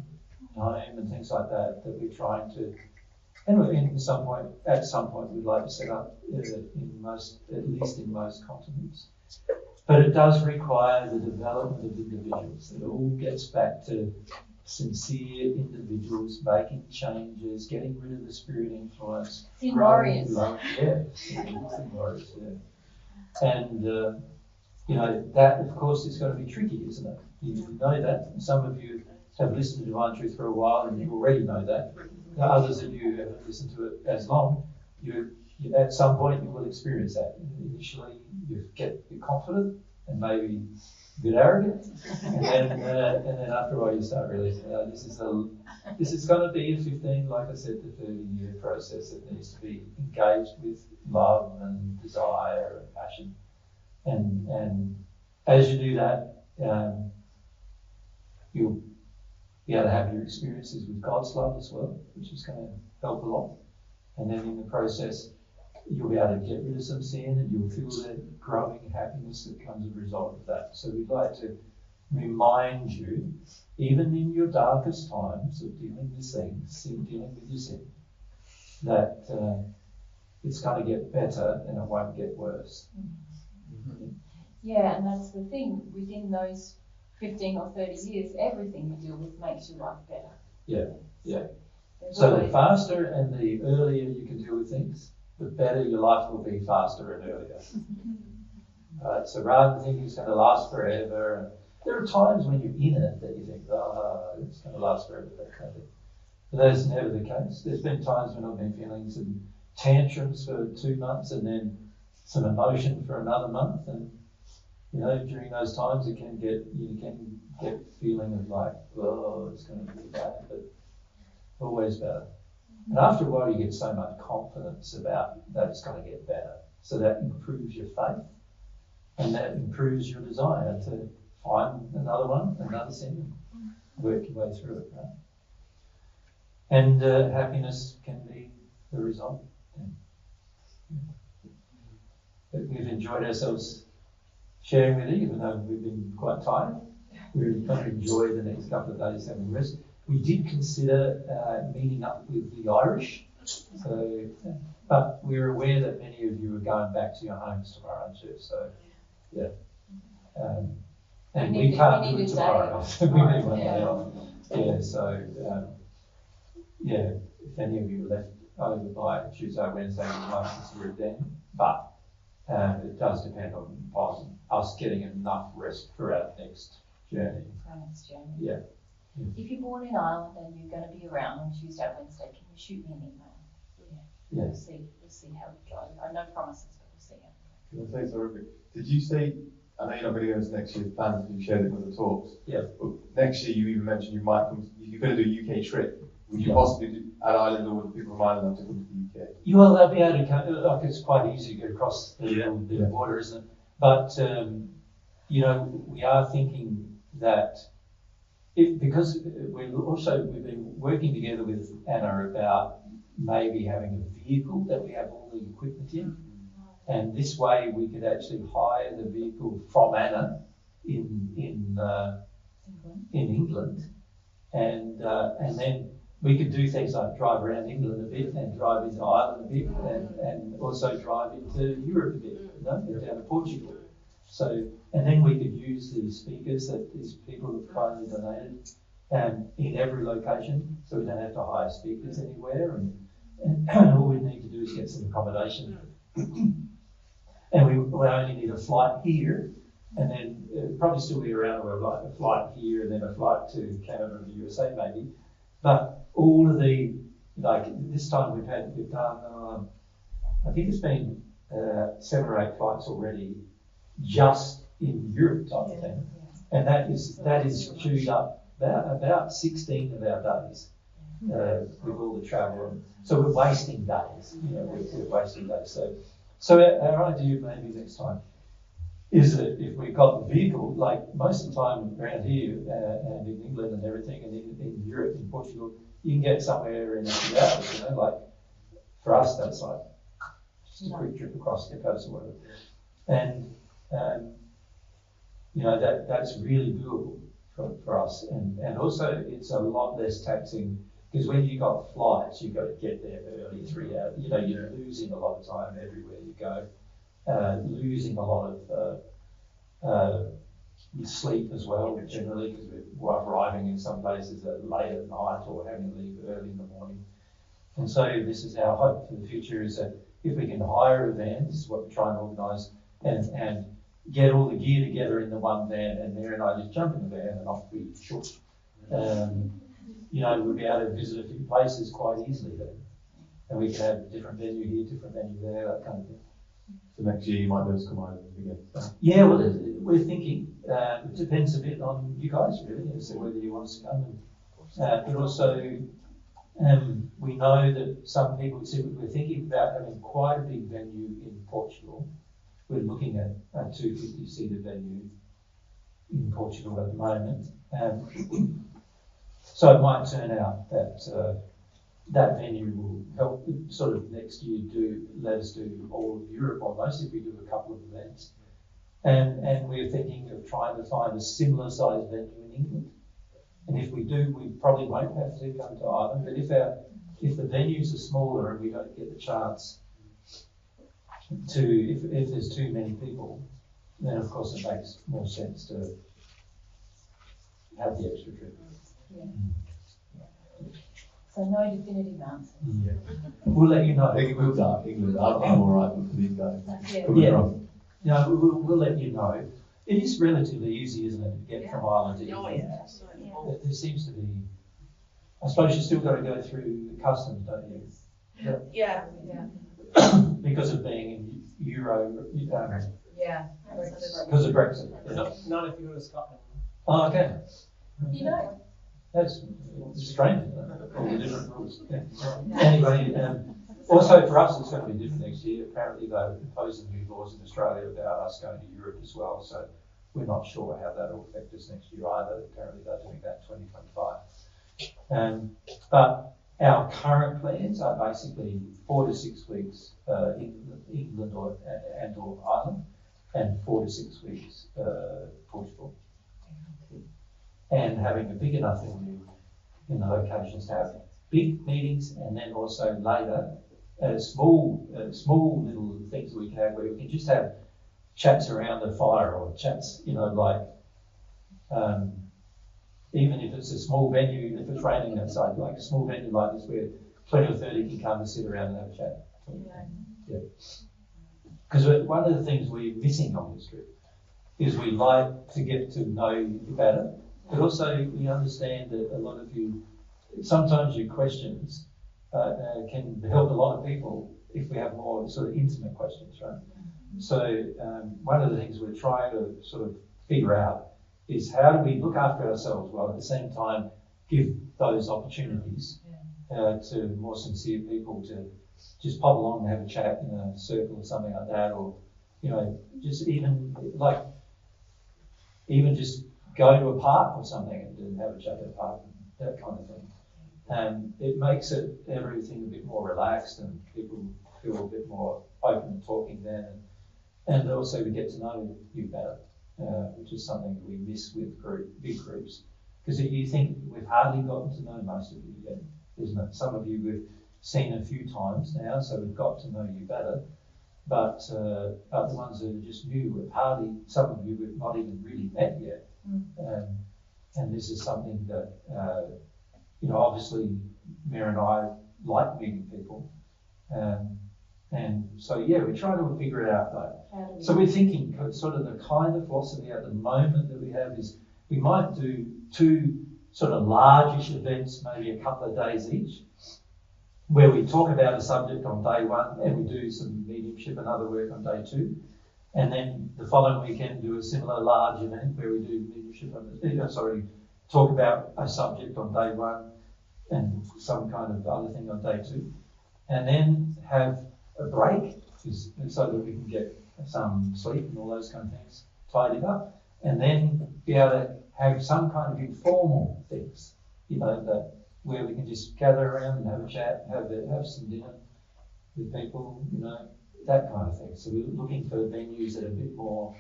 at home and things like that we're trying to. And at some point, we'd like to set up at least in most continents. But it does require the development of individuals. It all gets back to sincere individuals making changes, getting rid of the spirit influence. Sin warriors. Sin warriors, yeah. And, that, of course, is going to be tricky, isn't it? You know that. Some of you have listened to Divine Truth for a while and you already know that. The others of you haven't listened to it as long. You at some point you will experience that. Initially you get confident and maybe a bit arrogant, and then after a while you start realizing this is going to be a 15, like I said, to 30-year process that needs to be engaged with love and desire and passion. And as you do that, you'll be able to have your experiences with God's love as well, which is going to help a lot. And then in the process, you'll be able to get rid of some sin and you'll feel the growing happiness that comes as a result of that. So we'd like to remind you, even in your darkest times of dealing with dealing with your sin, that it's going to get better and it won't get worse. Yeah, and that's the thing. Within those 15 or 30 years, everything you deal with makes your life better. Yeah. So the faster and the earlier you can deal with things, the better your life will be faster and earlier. Right? So rather than thinking it's going to last forever, there are times when you're in it that you think, it's going to last forever, that kind of thing. But that's never the case. There's been times when I've been feeling some tantrums for 2 months and then some emotion for another month, and during those times you can get feeling of like, it's going to be bad, but always better. And after a while you get so much confidence about that it's going to get better. So that improves your faith and that improves your desire to find another sin, work your way through it, right? And happiness can be the result. But we've enjoyed ourselves sharing with you, even though we've been quite tired. we're going to enjoy the next couple of days having rest. We did consider meeting up with the Irish, so, but we're aware that many of you are going back to your homes tomorrow, aren't you? So, yeah. And we can't do it tomorrow. We need one day off. Yeah, so, yeah, if any of you are left over by Tuesday, Wednesday, we might consider it then. But it does depend on us getting enough rest for our next journey. Our next journey. Yeah. If you're born in Ireland and you're going to be around on Tuesday, Wednesday, can you shoot me an email? Yeah. We'll see how it goes. I know promises, but we'll see how it Can I say something? Did you say, I know you're not going to go into next year's plans, but you shared it with the talks. Yeah. But next year you even mentioned you might come, you're going to do a UK trip. Would you possibly do an island, or would people from Ireland have to come to the UK? You will they'll be able to come, like it's quite easy to get across the border, isn't it? But, you know, we are thinking that because we've been working together with Anna about maybe having a vehicle that we have all the equipment in. And this way we could actually hire the vehicle from Anna in England. And then we could do things like drive around England a bit and drive into Ireland a bit and also drive into Europe a bit, you know, down to Portugal. So, and then we could use the speakers that these people have kindly donated in every location, so we don't have to hire speakers anywhere, and all we need to do is get some accommodation. And we only need a flight here, and then probably still be around where like a flight here and then a flight to Canada or the USA maybe. But all of the, like this time we've done, I think it's been 7 or 8 flights already just in Europe type of thing. And that is chewed up about 16 of our days with all the travel. And so we're wasting days, you know, we're wasting days. So our idea maybe next time is that if we've got the vehicle, like most of the time around here and in England and everything, and in Europe, in Portugal, you can get somewhere in a few hours, you know, like for us that's like just a quick trip across the coast or whatever. And you know, that's really doable for us. And also it's a lot less taxing, because when you got flights, you've got to get there early, 3 hours. You know, you're losing a lot of time everywhere you go, losing a lot of sleep as well, generally, because we're arriving in some places late at night or having to leave early in the morning. And so this is our hope for the future, is that if we can hire a van, this is what we try and organise, and get all the gear together in the one van, and Mary and I just jump in the van and off we shoot. You know, we'll be able to visit a few places quite easily then. And we can have a different venue here, different venue there, that kind of thing. So next year you might be able to come Ireland again. Yeah, well, we're thinking, it depends a bit on you guys really, as to whether you want us to come. But also, we know that some people, we're thinking about having quite a big venue in Portugal. We're looking at a 250-seater venue in Portugal at the moment. So it might turn out that that venue will help sort of next year let us do all of Europe almost, if we do a couple of events. And we're thinking of trying to find a similar sized venue in England. And if we do, we probably won't have to come to Ireland. But if the venues are smaller and we don't get the chance to, if there's too many people, then of course it makes more sense to have the extra trip. Yeah. So no definitive answers. Yeah. We'll let you know. I think it will start England. I'm all right with these guys. Yeah. No, we'll let you know. It is relatively easy, isn't it, to get from Ireland to England? There seems to be. I suppose you still got to go through the customs, don't you? Yeah. Because of being in Euro. Yeah. Because of Brexit. Not if you go to Scotland. Oh, okay. You know. That's strange, isn't it? All the different rules. Yeah. Anyway, also for us it's going to be different next year. Apparently they're imposing new laws in Australia about us going to Europe as well, so we're not sure how that will affect us next year either. Apparently they're doing that in 2025. But our current plans are basically 4 to 6 weeks in England or Ireland, and 4 to 6 weeks Portugal. and having a big enough venue in the locations to have big meetings, and then also later, small little things that we can have where we can just have chats around the fire or chats, like, even if it's a small venue, if it's raining outside, like a small venue like this where 20 or 30 can come and sit around and have a chat. Yeah. Because one of the things we're missing on this trip is we like to get to know you better, but also we understand that a lot of you, sometimes your questions can help a lot of people if we have more sort of intimate questions, right? So one of the things we're trying to sort of figure out is how do we look after ourselves while at the same time give those opportunities to more sincere people to just pop along and have a chat in a circle or something like that, or just even just go to a park or something and have a chat at a park, that kind of thing. It makes everything a bit more relaxed, and people feel a bit more open to talking then, and also we get to know you better, which is something that we miss with big groups. Because you think we've hardly gotten to know most of you yet, isn't it? Some of you we've seen a few times now, so we've got to know you better. But the ones that are just new, some of you we've not even really met yet. And this is something that, obviously Mary and I like meeting people. And so, we're trying to figure it out though. So we're thinking sort of the kind of philosophy at the moment that we have is we might do 2 sort of largish events, maybe a couple of days each, where we talk about a subject on day 1 and we do some mediumship and other work on day 2. And then the following weekend do a similar large event where we do mediumship talk about a subject on day 1 and some kind of other thing on day 2. And then have a break so that we can get some sleep and all those kind of things tidied up. And then be able to have some kind of informal things, that where we can just gather around and have a chat, have some dinner with people, that kind of thing. So we're looking for venues that are a bit more,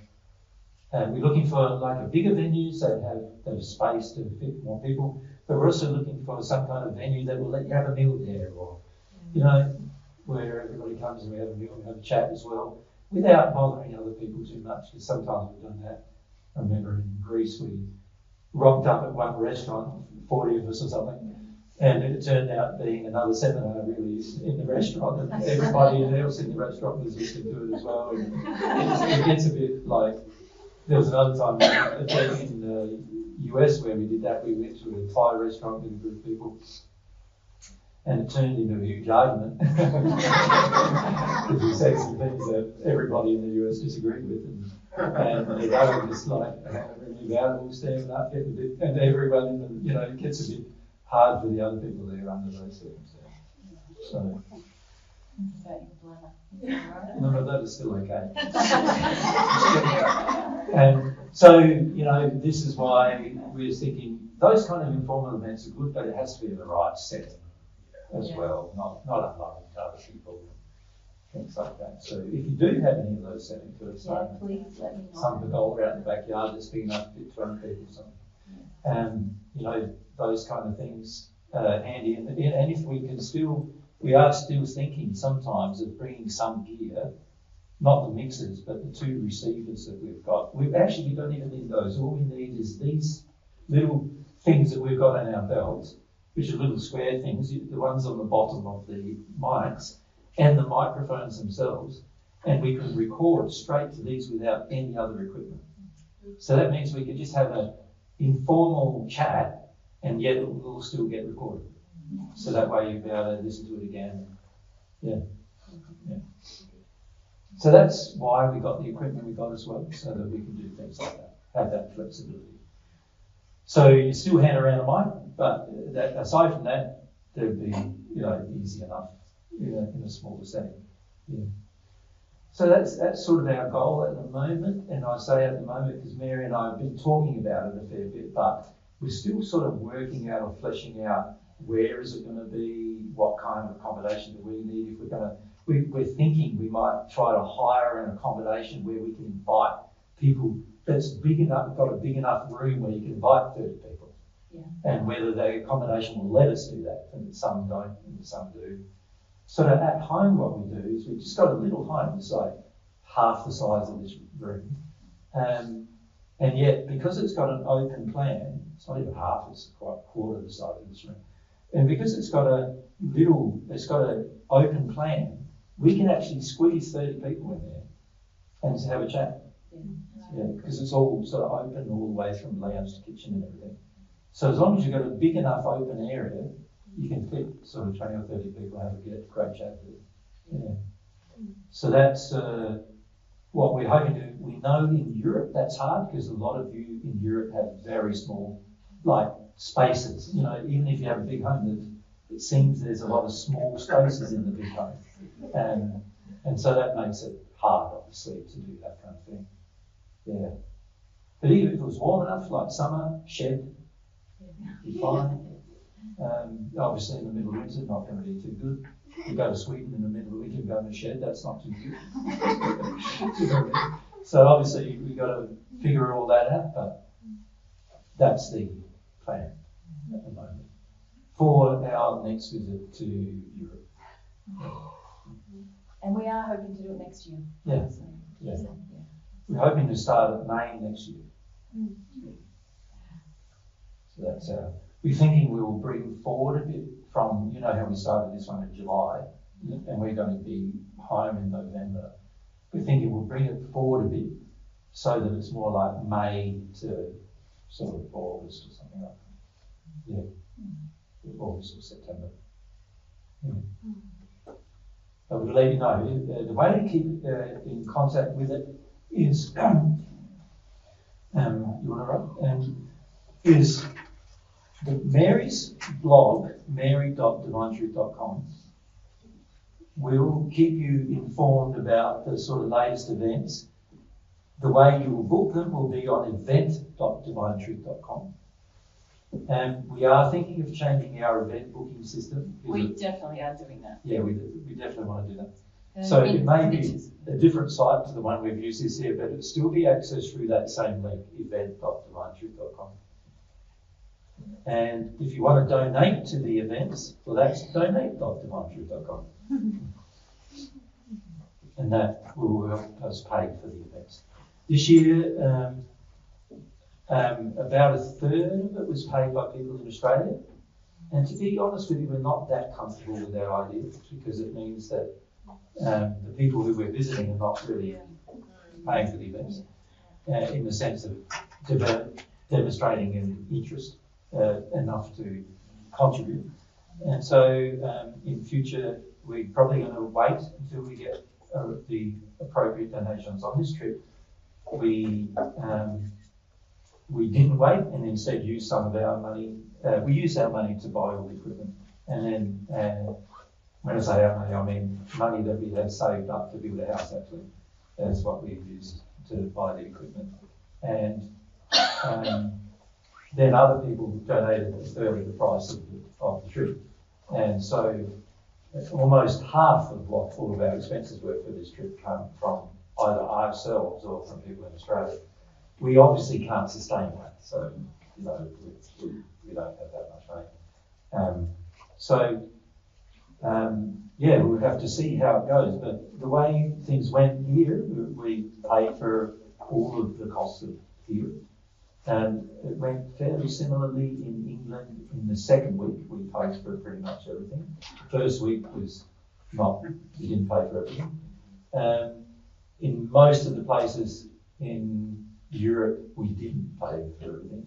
we're looking for like a bigger venues that have space to fit more people, but we're also looking for some kind of venue that will let you have a meal there, or, where everybody comes and we have a meal and have a chat as well, without bothering other people too much, because sometimes we've done that. I remember in Greece we rocked up at one restaurant, 40 of us or something, and it turned out being another seminar really in the restaurant, and everybody else in the restaurant was listening to it as well. And it gets a bit like, there was another time in the US where we did that. We went to a Thai restaurant with a group of people, and it turned into a huge argument because we said some things that everybody in the US disagreed with, and they were just like really valuable, standing up, getting a bit, and everyone in the, it gets a bit hard for the other people there under those circumstances. So. No, that is still okay. And so, this is why we're thinking those kind of informal events are good, but it has to be in the right setting as well, not unloving to other people, things like that. So if you do have any of those settings, please let me know. Some pergola out in the backyard that's big enough to fit 200 people or something. Those kind of things handy. And if we can we are still thinking sometimes of bringing some gear, not the mixers, but the 2 receivers that we've got. We don't even need those. All we need is these little things that we've got in our belts, which are little square things, the ones on the bottom of the mics, and the microphones themselves, and we can record straight to these without any other equipment. So that means we can just have an informal chat, and yet it will still get recorded. So that way you'll be able to listen to it again. Yeah. So that's why we got the equipment we got as well, so that we can do things like that, have that flexibility. So you still hand around a mic, but aside from that, they'd be easy enough in a smaller setting. Yeah. So that's sort of our goal at the moment, and I say at the moment because Mary and I have been talking about it a fair bit, but we're still sort of working out or fleshing out where is it going to be, what kind of accommodation do we need. If we're thinking we might try to hire an accommodation where we can invite people that's big enough, got a big enough room where you can invite 30 people. And whether the accommodation will let us do that, and some don't, and some do. Sort of at home, what we do is we've just got a little home, it's like half the size of this room. And yet, because it's got an open plan, it's not even half, it's quite a quarter the size of this room. And because it's got an open plan, we can actually squeeze 30 people in there and have a chat. Yeah, because it's all sort of open all the way from lounge to kitchen and everything. So as long as you've got a big enough open area, you can fit sort of 20 or 30 people and have a great chat with. Yeah. So that's what we're hoping to do. We know in Europe that's hard because a lot of you in Europe have very small, like, spaces. You know, even if you have a big home, it seems there's a lot of small spaces in the big home. And so that makes it hard, obviously, to do that kind of thing. Yeah. But even if it was warm enough, like summer, shed, be fine. Obviously in the middle of winter, not going to be too good. You go to Sweden in the middle of the winter and go in a shed, that's not too good. So obviously we've got to figure all that out, but that's the plan at the moment for our next visit to Europe. And we are hoping to do it next year. Yeah. So, Yeah. We're hoping to start at May next year. So that's we're thinking we will bring forward a bit from, you know how we started this one in July, and we're going to be home in November. We're thinking we'll bring it forward a bit so that it's more like May to sort of August or something like that. Yeah. August or September. Yeah. But we'll let you know. The way to keep in contact with it is, you want to write? Is Mary's blog, mary.divinetruth.com, will keep you informed about the sort of latest events. The way you will book them will be on event.divinetruth.com. And we are thinking of changing our event booking system. We definitely are doing that. Yeah, we definitely want to do that. So it may be a different site to the one we've used this year, but it'll still be accessed through that same link, event.divinetruth.com. And if you want to donate to the events, well, that's donate.divinetruth.com. And that will help us pay for the events. This year, about a third of it was paid by people in Australia. And to be honest with you, we're not that comfortable with our idea because it means that the people who we're visiting are not really paying for the events in the sense of demonstrating an interest enough to contribute. And so in future, we're probably going to wait until we get the appropriate donations. On this trip, we didn't wait and instead used some of our money. We used our money to buy all the equipment. And then when I say our money, I mean money that we had saved up to build a house, actually. That's what we used to buy the equipment. And then other people donated a third of the price of the trip. And so almost half of what all of our expenses were for this trip come from either ourselves or from people in Australia. We obviously can't sustain that, so you know we don't have that much money. Yeah, we'll have to see how it goes. But the way things went here, we paid for all of the costs of here. And it went fairly similarly in England. In the second week, we paid for pretty much everything. The first week was not, we didn't pay for everything. In most of the places in Europe, we didn't pay for everything.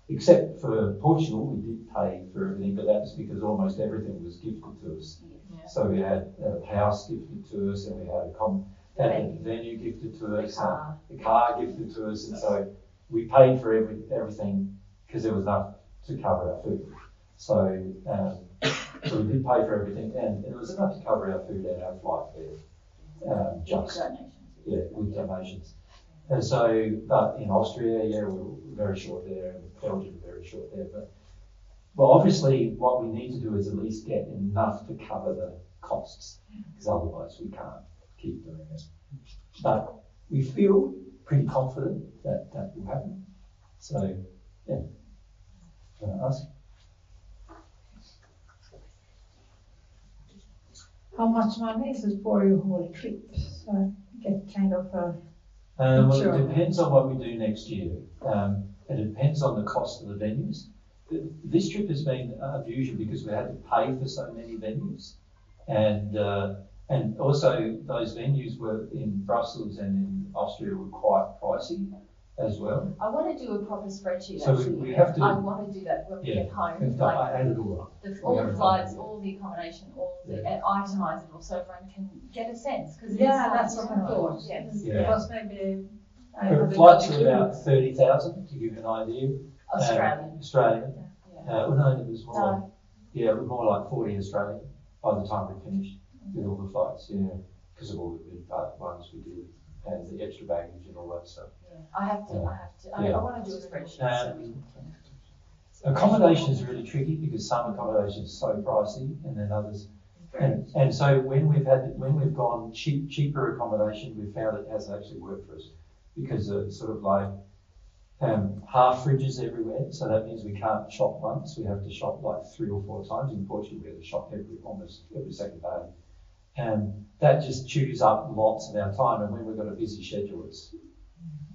Except for Portugal, we did pay for everything, but that's because almost everything was gifted to us. Yeah. So we had a house gifted to us, and we had a venue gifted to us, the car gifted to us, and so we paid for everything because there was enough to cover our food. So, so we did pay for everything, and it was enough to cover our food and our flight there. With donations. And so, but in Austria, we were very short there, and Belgium very short there. But well, obviously, what we need to do is at least get enough to cover the costs, because otherwise we can't keep doing it. But we feel pretty confident that that will happen. So, yeah. Ask. How much money is it for your whole trip? So I get kind of a Well, Sure. it depends on what we do next year. It depends on the cost of the venues. This trip has been unusual because we had to pay for so many venues, and also those venues were in Brussels and in Austria were quite pricey as well. I want to do a proper spreadsheet So actually. we have to- I want to do that when we get home. I Like added all up. all the haven't flights, done it. all the accommodation, all the itemize it all so everyone can get a sense. Because yeah, that's what I thought. Yes. Yeah. Because maybe I The haven't flights got are a clue. about 30,000 to give you an idea. Australian. Australian. Yeah. Well, no, it was more. No. Yeah, it was more like 40 Australian by the time we finished with all the flights. Yeah, because of all the big ones we did and the extra baggage and all that stuff. Yeah. I have to. Yeah. I want to do a spreadsheet. So we can. Accommodation is really tricky because some accommodation is so pricey and then others. And so when we've gone cheaper accommodation, we've found it hasn't actually worked for us because it's sort of like half fridges everywhere. So that means we can't shop once. We have to shop like 3 or 4 times. In Portugal, we have to shop almost every second day. And that just chews up lots of our time. And when we've got a busy schedule, it's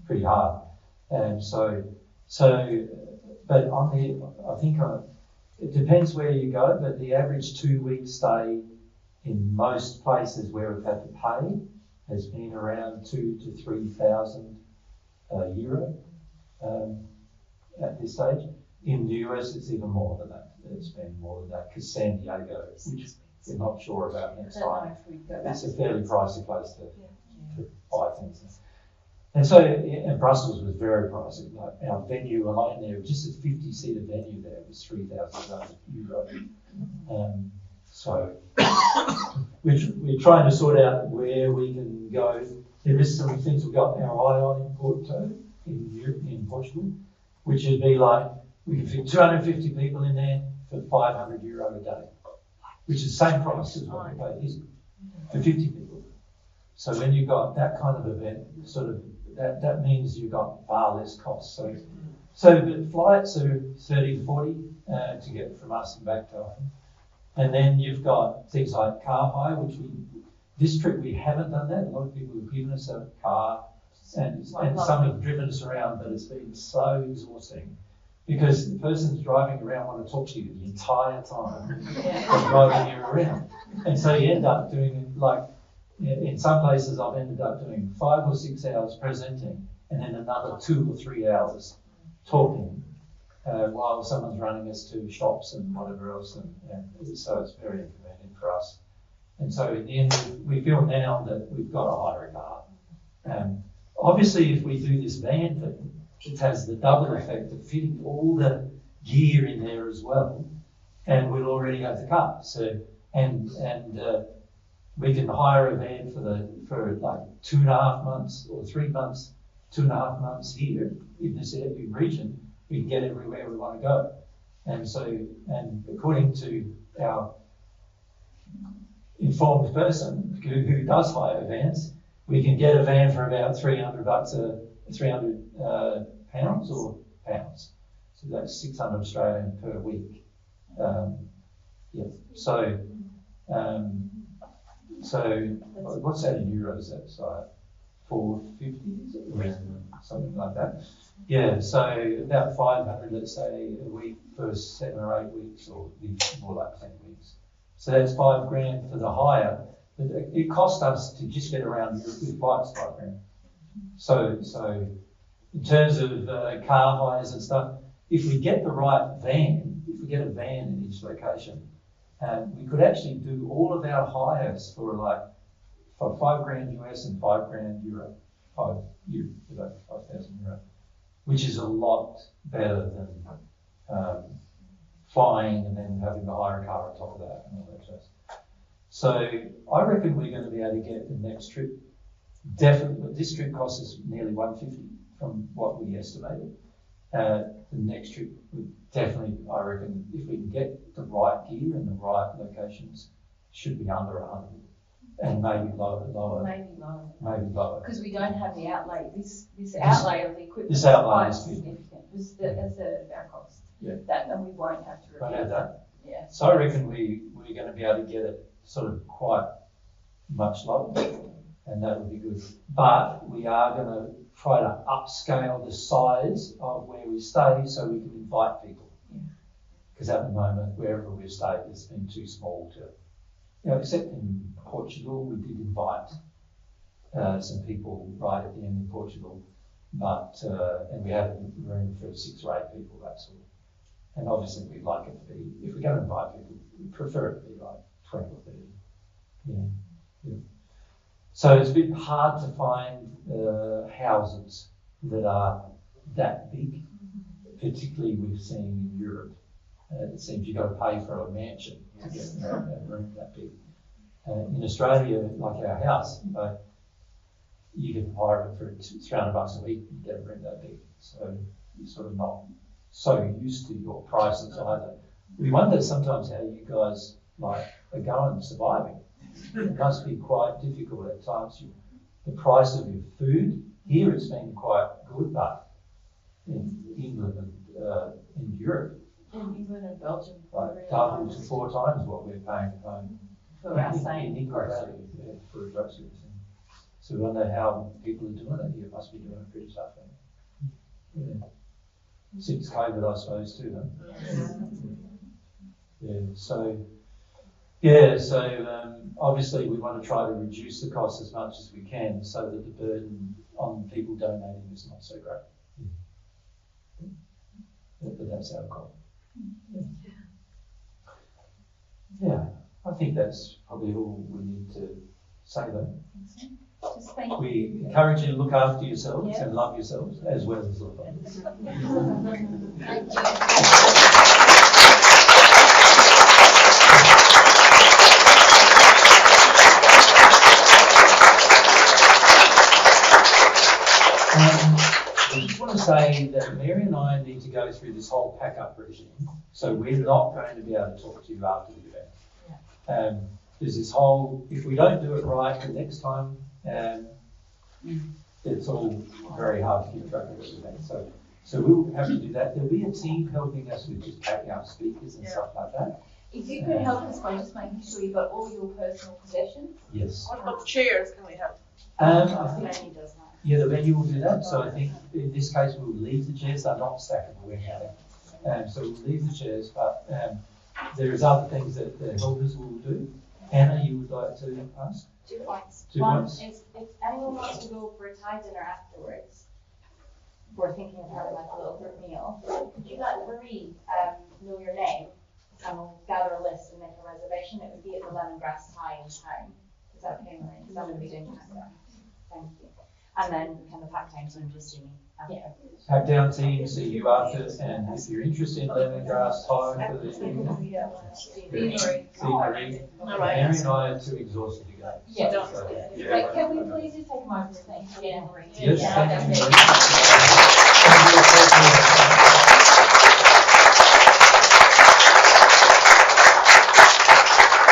pretty hard. And but I think it depends where you go, but the average 2-week stay in most places where we've had to pay has been around 2,000 to 3,000 euro at this stage. In the US, it's even more than that. It's been more than that because San Diego, which we're not sure about next I don't time, know if we go back. it's a fairly pricey place to buy things. And so, and Brussels was very pricey. Like our venue alone there, just a 50-seater venue there was 3,000 euro. So we're trying to sort out where we can go. There is some things we've got our eye on in Porto, in Portugal, which would be like we can fit 250 people in there for 500 euro a day, which is the same price as what we pay here for 50 people. So when you've got that kind of event, sort of that means you've got far less costs. So the flights are 30 to 40 to get from us and back to home. And then you've got things like car hire, which this trip we haven't done that. A lot of people have given us a car and some have driven us around, but it's been so exhausting because the person's driving around want to talk to you the entire time and driving you around. And so you end up doing like, in some places I've ended up doing 5 or 6 hours presenting and then another 2 or 3 hours talking while someone's running us to shops and whatever else. And so it's very inconvenient for us. And so in the end, we feel now that we've got to hire a car. Obviously, if we do this van thing, it has the double effect of fitting all the gear in there as well, and we'll already have the car. So we can hire a van for like 2.5 months or 3 months, 2.5 months here in this region. We can get everywhere we want to go. And according to our informed person who does hire vans, we can get a van for about $300 pounds or pounds. So that's 600 Australian per week. So what's that in euros? That's like 450, is it? Or something like that. Yeah, so about 500, let's say, a week for 7 or 8 weeks, or more like 10 weeks. So that's $5,000 for the hire. But it cost us to just get around with flights $5,000. So in terms of car hires and stuff, if we get the right van, if we get a van in each location, we could actually do all of our hires for $5,000 US and $5,000 euro, 5,000 euro, which is a lot better than flying and then having to hire a car on top of that and all that stuff. So I reckon we're going to be able to get the next trip. Definitely, this trip cost us nearly 150 from what we estimated. The next trip would definitely, I reckon, if we can get the right gear and the right locations, should be under 100, and maybe lower. Maybe lower. Because we don't have the outlay. This outlay of the equipment This is outlay quite is big. significant. It's a third of our cost. Yeah. That, and we won't have to Won't repeat have that. Yeah. So I reckon we're going to be able to get it sort of quite much lower, and that would be good. But we are going to try to upscale the size of where we stay so we can invite people. Because at the moment, wherever we've stayed, it's been too small to, except in Portugal, we did invite some people right at the end in Portugal, but, and we had room for 6 or 8 people, that sort of. And obviously we'd like it to be, if we're going to invite people, we prefer it to be like 20 or 30. Yeah. So it's a bit hard to find houses that are that big, particularly we've seen in Europe. It seems you've got to pay for a mansion to get a room that big. In Australia, like our house, you can hire it for $300 a week and get a room that big. So you're sort of not so used to your prices either. We wonder sometimes how you guys are going surviving. It must be quite difficult at times. The price of your food, here it's been quite good, but in England and in Europe, In England and Belgium, double to 4 times what we're paying at home. for our same in grocery, for groceries. So we wonder how people are doing it here. Must be doing it pretty tough. Yeah. Since COVID, I suppose, too, huh? So obviously we want to try to reduce the cost as much as we can so that the burden on people donating is not so great. But that's our goal. Yeah, I think that's probably all we need to say though. Just thank We encourage you to look after yourselves and love yourselves as well as love others. Thank you. I just want to say that Mary and I need to go through this whole pack-up regime, so we're not going to be able to talk to you after the event. There's this whole, if we don't do it right the next time, it's all very hard to keep track of everything. So we'll have to do that. There'll be a team helping us with just packing up speakers and stuff like that. If you could help us by just making sure you've got all your personal possessions. Yes. What about the chairs? Can we have? I think, Manny does that. yeah, the venue will do that. So I think in this case we'll leave the chairs. They're not stackable anything. So we'll leave the chairs, but there's other things that the helpers will do. Anna, you would like to ask? 2 points. 2 One points? is if anyone wants to go for a Thai dinner afterwards, we're thinking of having like a little group meal. Could you let Marie know your name and we'll gather a list and make a reservation? It would be at the Lemongrass Thai in town. Is that okay, Marie? Because I'm going to be doing that. Thank you. And then can the pack time team just see me? Yeah. Pack down team, see you after, and if you're interested in lemongrass time for the evening, see Marie. Mary and I are too exhausted to go. Yeah, So, don't. Wait, can we please just take a moment to thank Marie? Yes, thank you.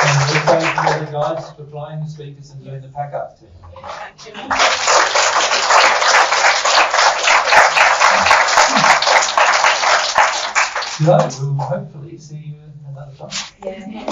And we thank all the guys for flying the speakers and doing the pack up team. So we'll hopefully see you another time. Yeah.